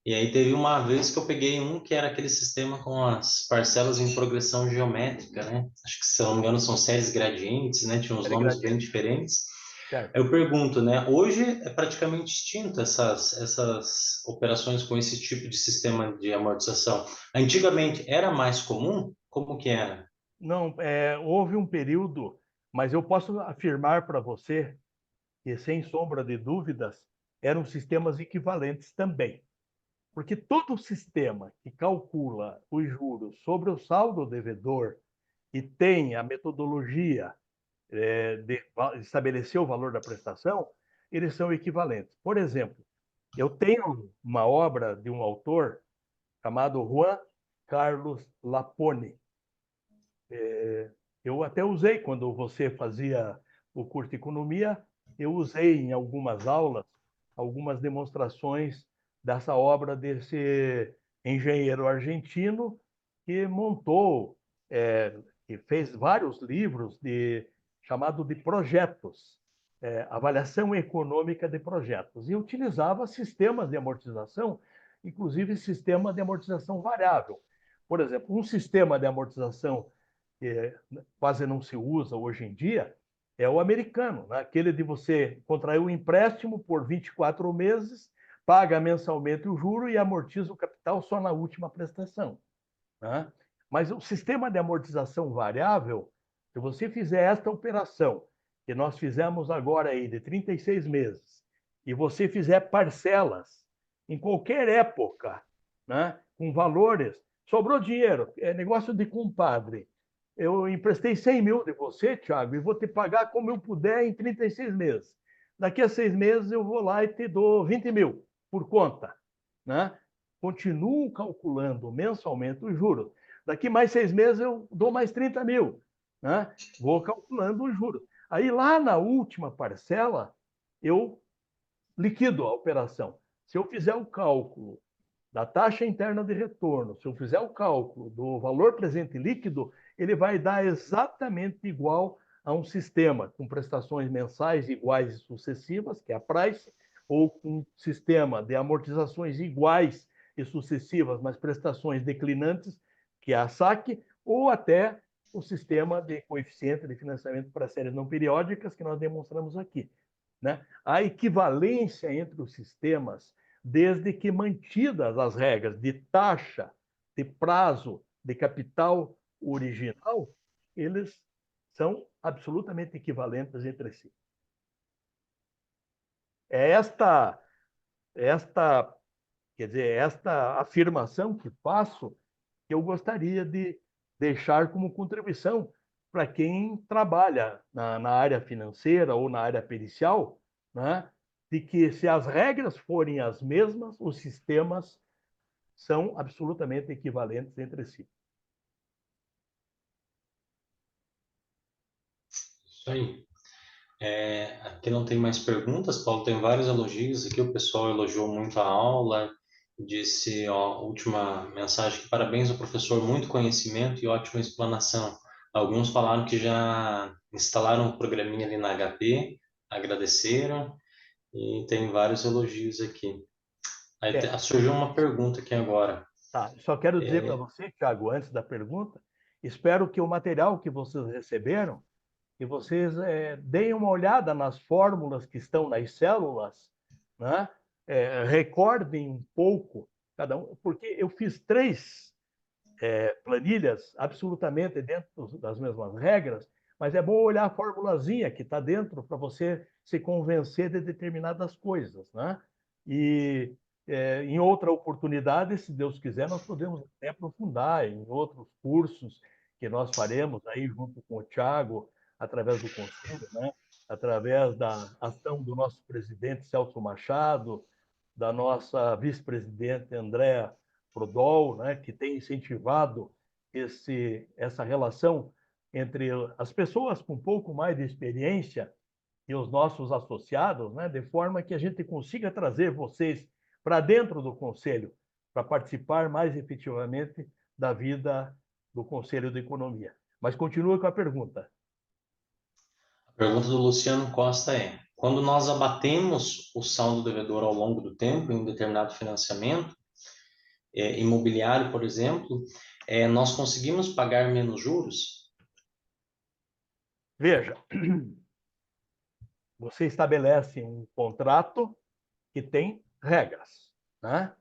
E aí teve uma vez que eu peguei um que era aquele sistema com as parcelas em progressão geométrica, né? Acho que, se eu não me engano, são séries gradientes, né? Tinha uns Série nomes bem gradiente, diferentes. certo? Eu pergunto, né? Hoje é praticamente extinto essas operações com esse tipo de sistema de amortização. Antigamente era mais comum? Como que era? Não, houve um período, mas eu posso afirmar para você que, sem sombra de dúvidas, eram sistemas equivalentes também. Porque todo sistema que calcula os juros sobre o saldo devedor e tem a metodologia de estabelecer o valor da prestação, eles são equivalentes. Por exemplo, eu tenho uma obra de um autor chamado Juan Carlos Lapone. Eu até usei quando você fazia o curso de economia, eu usei em algumas aulas algumas demonstrações dessa obra desse engenheiro argentino que montou, que fez vários livros chamado de projetos, avaliação econômica de projetos, e utilizava sistemas de amortização, inclusive sistema de amortização variável. Por exemplo, um sistema de amortização que quase não se usa hoje em dia, é o americano, né? Aquele de você contrair um empréstimo por 24 meses, paga mensalmente o juro e amortiza o capital só na última prestação. Né? Mas o sistema de amortização variável, se você fizer esta operação, que nós fizemos agora aí de 36 meses, e você fizer parcelas em qualquer época, né, com valores, sobrou dinheiro, é negócio de compadre. Eu emprestei 100 mil de você, Thiago, e vou te pagar como eu puder em 36 meses. Daqui a 6 meses eu vou lá e te dou 20 mil por conta. Né? Continuo calculando mensalmente os juros. Daqui mais 6 meses eu dou mais 30 mil. Né? Vou calculando os juros. Aí lá na última parcela, eu liquido a operação. Se eu fizer o cálculo da taxa interna de retorno, se eu fizer o cálculo do valor presente líquido, ele vai dar exatamente igual a um sistema com prestações mensais iguais e sucessivas, que é a price, ou com um sistema de amortizações iguais e sucessivas, mas prestações declinantes, que é a SAC, ou até o sistema de coeficiente de financiamento para séries não periódicas, que nós demonstramos aqui. Né? A equivalência entre os sistemas, desde que mantidas as regras de taxa, de prazo, de capital original, eles são absolutamente equivalentes entre si. É quer dizer, esta afirmação que faço, que eu gostaria de deixar como contribuição para quem trabalha na área financeira ou na área pericial, né? De que, se as regras forem as mesmas, os sistemas são absolutamente equivalentes entre si. Isso aí. Aqui não tem mais perguntas, Paulo. Tem vários elogios aqui. O pessoal elogiou muito a aula. Disse, ó, última mensagem, que parabéns ao professor, muito conhecimento e ótima explanação. Alguns falaram que já instalaram o programinha ali na HP, agradeceram, e tem vários elogios aqui. Aí É, surgiu uma pergunta aqui agora. tá. Só quero dizer para É, você, Thiago, antes da pergunta, espero que o material que vocês receberam, que vocês deem uma olhada nas fórmulas que estão nas células, né? Recordem um pouco cada um, porque eu fiz 3 planilhas absolutamente dentro das mesmas regras, mas é bom olhar a formulazinha que está dentro para você se convencer de determinadas coisas, né? E em outra oportunidade, se Deus quiser, nós podemos até aprofundar em outros cursos que nós faremos aí junto com o Thiago, através do conselho, né? Através da ação do nosso presidente Celso Machado, da nossa vice-presidente Andréa Prodol, né, que tem incentivado essa relação entre as pessoas com um pouco mais de experiência e os nossos associados, né, de forma que a gente consiga trazer vocês para dentro do Conselho, para participar mais efetivamente da vida do Conselho de Economia. Mas continua com a pergunta. a pergunta do Luciano Costa é: quando nós abatemos o saldo devedor ao longo do tempo em um determinado financiamento, imobiliário, por exemplo, nós conseguimos pagar menos juros? Veja, você estabelece um contrato que tem regras, né?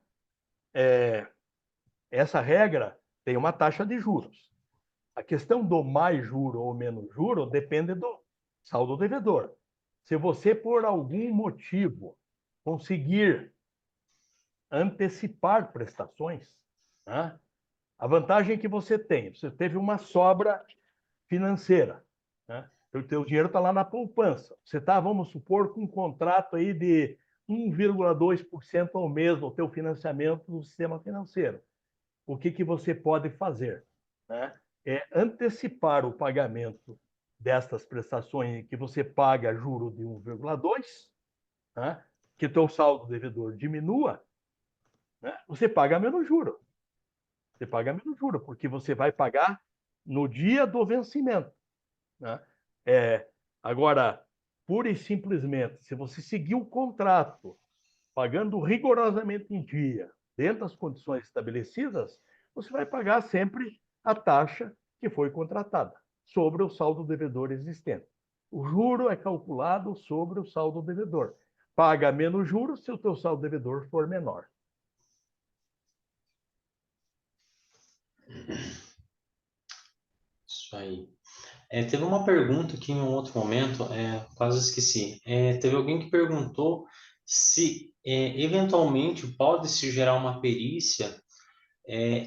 Essa regra tem uma taxa de juros. A questão do mais juro ou menos juro depende do saldo devedor. Se você, por algum motivo, conseguir antecipar prestações, né? A vantagem que você tem, você teve uma sobra financeira, né? O teu dinheiro está lá na poupança. Você está, vamos supor, com um contrato aí de 1,2% ao mês no teu financiamento do sistema financeiro. O que você pode fazer, né? É antecipar o pagamento destas prestações que você paga juro de 1,2, né? Que teu saldo devedor diminua, né? Você paga menos juro. Você paga menos juro, porque você vai pagar no dia do vencimento, né? Agora, pura e simplesmente, se você seguir o contrato, pagando rigorosamente em dia, dentro das condições estabelecidas, você vai pagar sempre a taxa que foi contratada sobre o saldo devedor existente. O juro é calculado sobre o saldo devedor. Paga menos juros se o teu saldo devedor for menor. Isso aí. Teve uma pergunta aqui em um outro momento, quase esqueci. Teve alguém que perguntou se eventualmente pode-se gerar uma perícia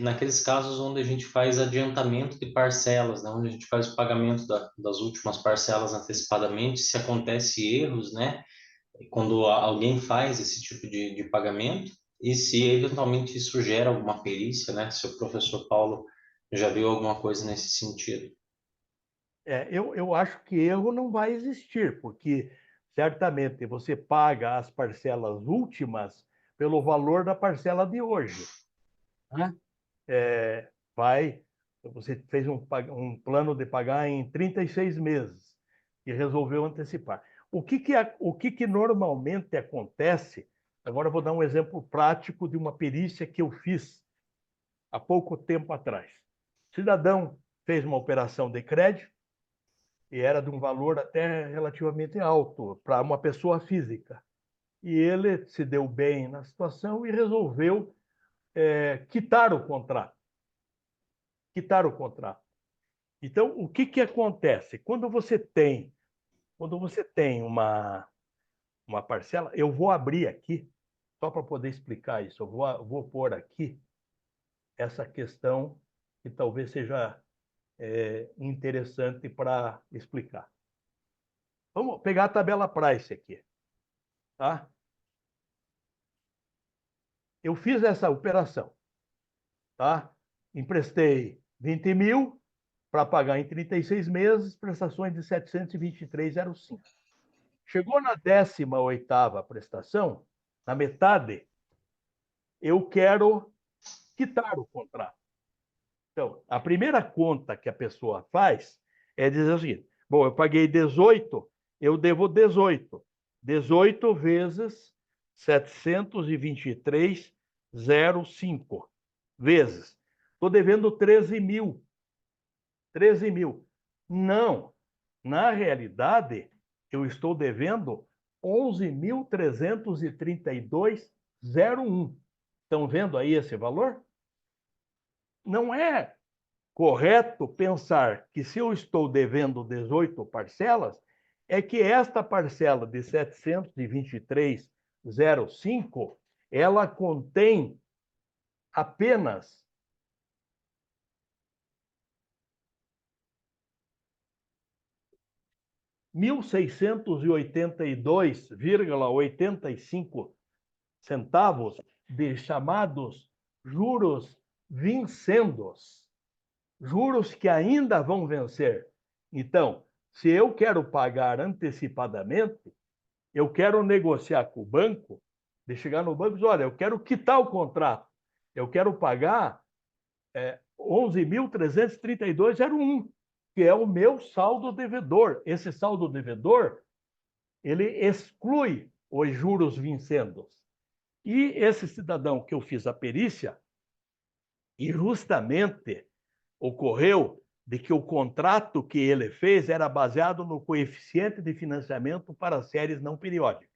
naqueles casos onde a gente faz adiantamento de parcelas, né, onde a gente faz o pagamento das últimas parcelas antecipadamente, se acontece erros, né, quando alguém faz esse tipo de pagamento, e se eventualmente isso gera alguma perícia, né, se o professor Paulo já viu alguma coisa nesse sentido. Eu acho que erro não vai existir, porque certamente você paga as parcelas últimas pelo valor da parcela de hoje, né? Você fez um plano de pagar em 36 meses e resolveu antecipar. O que normalmente acontece? Agora eu vou dar um exemplo prático de uma perícia que eu fiz há pouco tempo atrás. O cidadão fez uma operação de crédito e era de um valor até relativamente alto para uma pessoa física. E ele se deu bem na situação e resolveu quitar o contrato. Quitar o contrato. Então, o que acontece? Quando você tem uma parcela, eu vou abrir aqui, só para poder explicar isso, eu vou pôr aqui essa questão que talvez seja interessante para explicar. Vamos pegar a tabela Price aqui, tá? Eu fiz essa operação, tá? Emprestei 20 mil para pagar em 36 meses, prestações de 723,05. Chegou na 18ª prestação, na metade, eu quero quitar o contrato. Então, a primeira conta que a pessoa faz é dizer o seguinte: bom, eu paguei 18, eu devo 18. 18 vezes 723,05 vezes. Estou devendo 13 mil. 13 mil. Não. Na realidade, eu estou devendo 11.332,01. Estão vendo aí esse valor? Não é correto pensar que se eu estou devendo 18 parcelas, é que esta parcela de 723,05, ela contém apenas R$ 1.682,85 de chamados juros vincendos, juros que ainda vão vencer. Então, se eu quero pagar antecipadamente, eu quero negociar com o banco, de chegar no banco e dizer, olha, eu quero quitar o contrato, eu quero pagar 11.332,01, que é o meu saldo devedor. Esse saldo devedor, ele exclui os juros vincendos. E esse cidadão que eu fiz a perícia, E justamente ocorreu de que o contrato que ele fez era baseado no coeficiente de financiamento para séries não periódicas.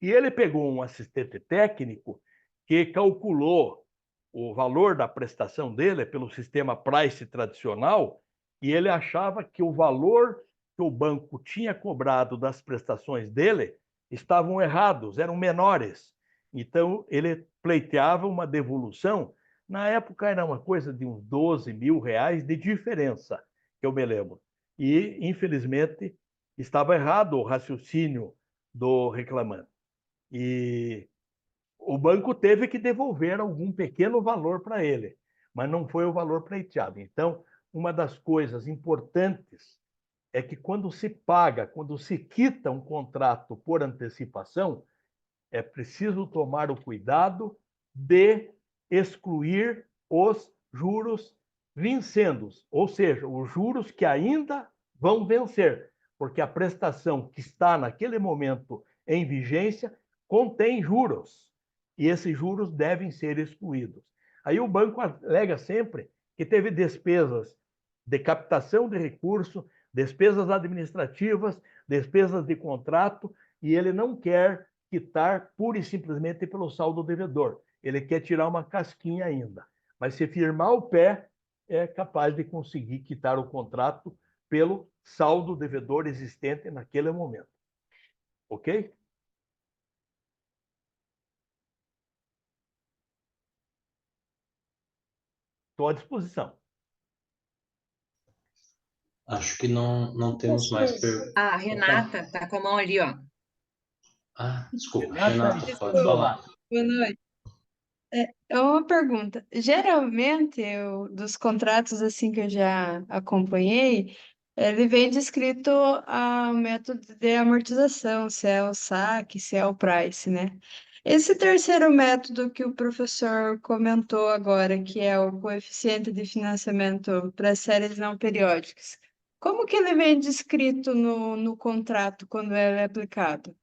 E ele pegou um assistente técnico que calculou o valor da prestação dele pelo sistema price tradicional, e ele achava que o valor que o banco tinha cobrado das prestações dele estavam errados, eram menores. Então, ele pleiteava uma devolução. Na época, era uma coisa de uns 12 mil reais de diferença, que eu me lembro. E, infelizmente, estava errado o raciocínio do reclamante. E o banco teve que devolver algum pequeno valor para ele, mas não foi o valor pleiteado. Então, uma das coisas importantes é que quando se paga, quando se quita um contrato por antecipação, é preciso tomar o cuidado de excluir os juros vincendos, ou seja, os juros que ainda vão vencer, porque a prestação que está naquele momento em vigência contém juros, e esses juros devem ser excluídos. Aí o banco alega sempre que teve despesas de captação de recurso, despesas administrativas, despesas de contrato, e ele não quer quitar pura e simplesmente pelo saldo devedor. Ele quer tirar uma casquinha ainda. Mas se firmar o pé, é capaz de conseguir quitar o contrato pelo saldo devedor existente naquele momento. Ok? Estou à disposição. Acho que não temos mais perguntas. A Renata está com a mão ali, ó. Ah, desculpa, Renata Renata, pode Espandola. falar. Boa noite. É uma pergunta. Geralmente, dos contratos assim que eu já acompanhei, ele vem descrito o método de amortização, se é o saque, se é o price, né? Esse terceiro método que o professor comentou agora, que é o coeficiente de financiamento para séries não periódicas, como que ele vem descrito no contrato quando ele é aplicado?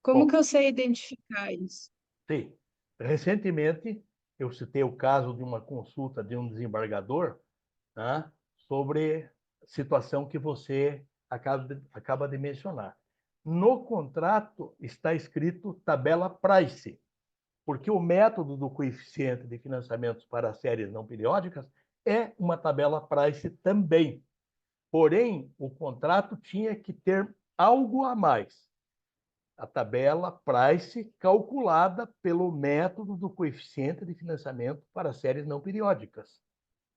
Como Bom, que eu sei identificar isso? sim. Recentemente, eu citei o caso de uma consulta de um desembargador, tá, sobre a situação que você acaba de mencionar. No contrato está escrito tabela price, porque o método do coeficiente de financiamentos para séries não periódicas é uma tabela price também. Porém, o contrato tinha que ter algo a mais. A tabela price calculada pelo método do coeficiente de financiamento para séries não periódicas.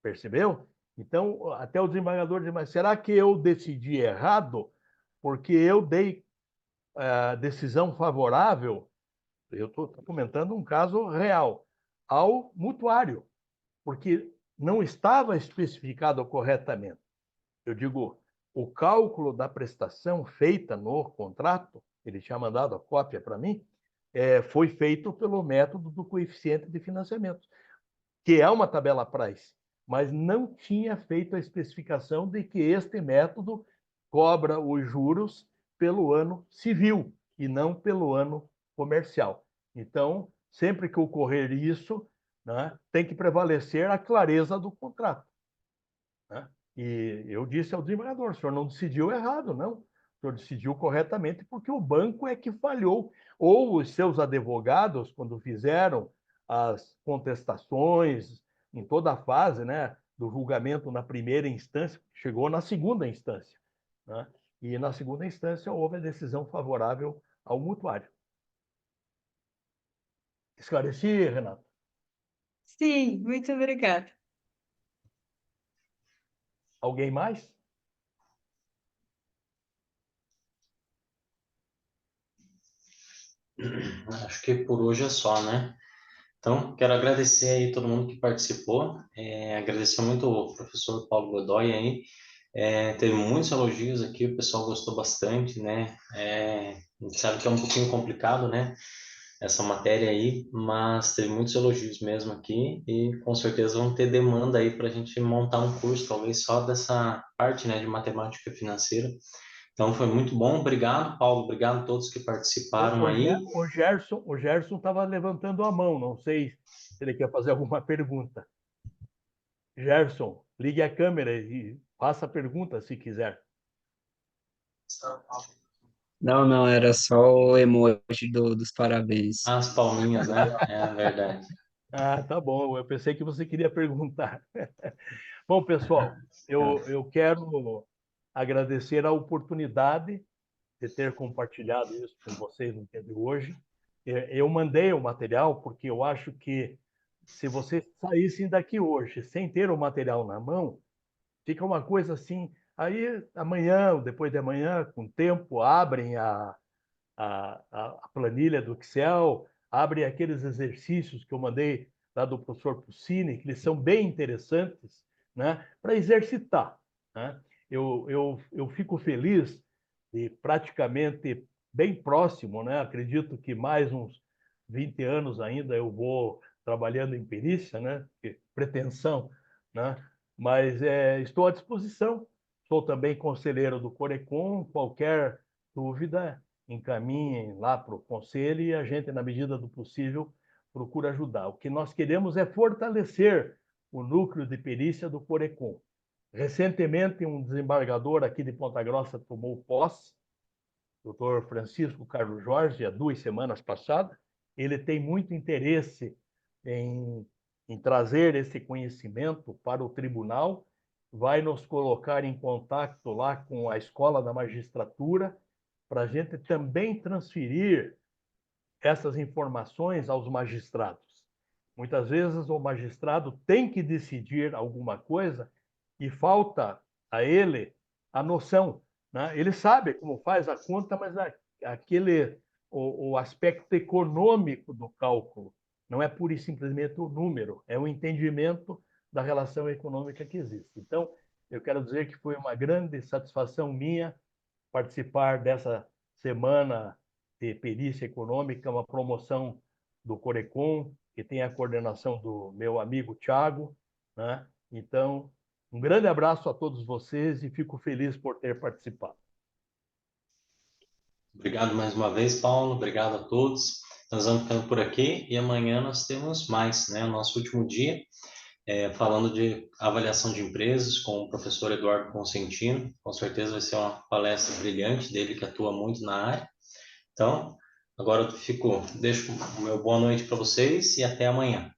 Percebeu? Então, até o desembargador diz, mas será que eu decidi errado? Porque eu dei a decisão favorável, eu estou comentando um caso real, ao mutuário, porque não estava especificado corretamente. Eu digo, o cálculo da prestação feita no contrato, ele tinha mandado a cópia para mim, foi feito pelo método do coeficiente de financiamento, que é uma tabela price, mas não tinha feito a especificação de que este método cobra os juros pelo ano civil e não pelo ano comercial. Então, sempre que ocorrer isso, né, tem que prevalecer a clareza do contrato. Né? E eu disse ao desembargador, o senhor não decidiu errado, não. O senhor decidiu corretamente porque o banco é que falhou. Ou os seus advogados, quando fizeram as contestações em toda a fase, né, do julgamento na primeira instância, chegou na segunda instância. Né? E na segunda instância houve a decisão favorável ao mutuário. Esclareci, Renato? Sim, muito obrigada. Alguém mais? Acho que por hoje é só, né? Então, quero agradecer aí todo mundo que participou, agradecer muito o professor Paulo Godoy aí, teve muitos elogios aqui, o pessoal gostou bastante, né? A gente sabe que é um pouquinho complicado, né? Essa matéria aí, mas teve muitos elogios mesmo aqui e com certeza vão ter demanda aí para a gente montar um curso, talvez só dessa parte, né, de matemática financeira. Então foi muito bom, obrigado, Paulo, obrigado a todos que participaram aí. O Gerson estava levantando a mão, não sei se ele quer fazer alguma pergunta. Gerson, ligue a câmera e faça a pergunta se quiser. Não, não, era só o emoji dos parabéns. As palminhas, né? É verdade. Ah, tá bom. Eu pensei que você queria perguntar. Bom, pessoal, eu quero agradecer a oportunidade de ter compartilhado isso com vocês no dia de hoje. Eu mandei o material porque eu acho que se vocês saíssem daqui hoje sem ter o material na mão, fica uma coisa assim. Aí amanhã, ou depois de amanhã, com tempo, abrem a planilha do Excel, abrem aqueles exercícios que eu mandei lá do professor Puccini, que eles são bem interessantes, né, para exercitar. Né? Eu fico feliz de praticamente bem próximo, né? Acredito que mais uns 20 anos ainda eu vou trabalhando em perícia, né? Pretensão, né? Mas estou à disposição. Sou também conselheiro do Corecon. Qualquer dúvida, encaminhem lá para o conselho e a gente, na medida do possível, procura ajudar. O que nós queremos é fortalecer o núcleo de perícia do Corecon. Recentemente, um desembargador aqui de Ponta Grossa tomou posse, o Dr. Francisco Carlos Jorge, há 2 semanas passadas. Ele tem muito interesse em trazer esse conhecimento para o tribunal, vai nos colocar em contato lá com a Escola da Magistratura, para a gente também transferir essas informações aos magistrados. Muitas vezes o magistrado tem que decidir alguma coisa e falta a ele a noção, né? Ele sabe como faz a conta, mas o aspecto econômico do cálculo não é pura e simplesmente o número, é o entendimento da relação econômica que existe. Então, eu quero dizer que foi uma grande satisfação minha participar dessa semana de perícia econômica, uma promoção do Corecon, que tem a coordenação do meu amigo Tiago, né? Então, um grande abraço a todos vocês e fico feliz por ter participado. Obrigado mais uma vez, Paulo. Obrigado a todos. Nós vamos ficando por aqui e amanhã nós temos mais, né? O nosso último dia, falando de avaliação de empresas com o professor Eduardo Consentino. Com certeza vai ser uma palestra brilhante dele, que atua muito na área. Então, agora deixo o meu boa noite para vocês e até amanhã.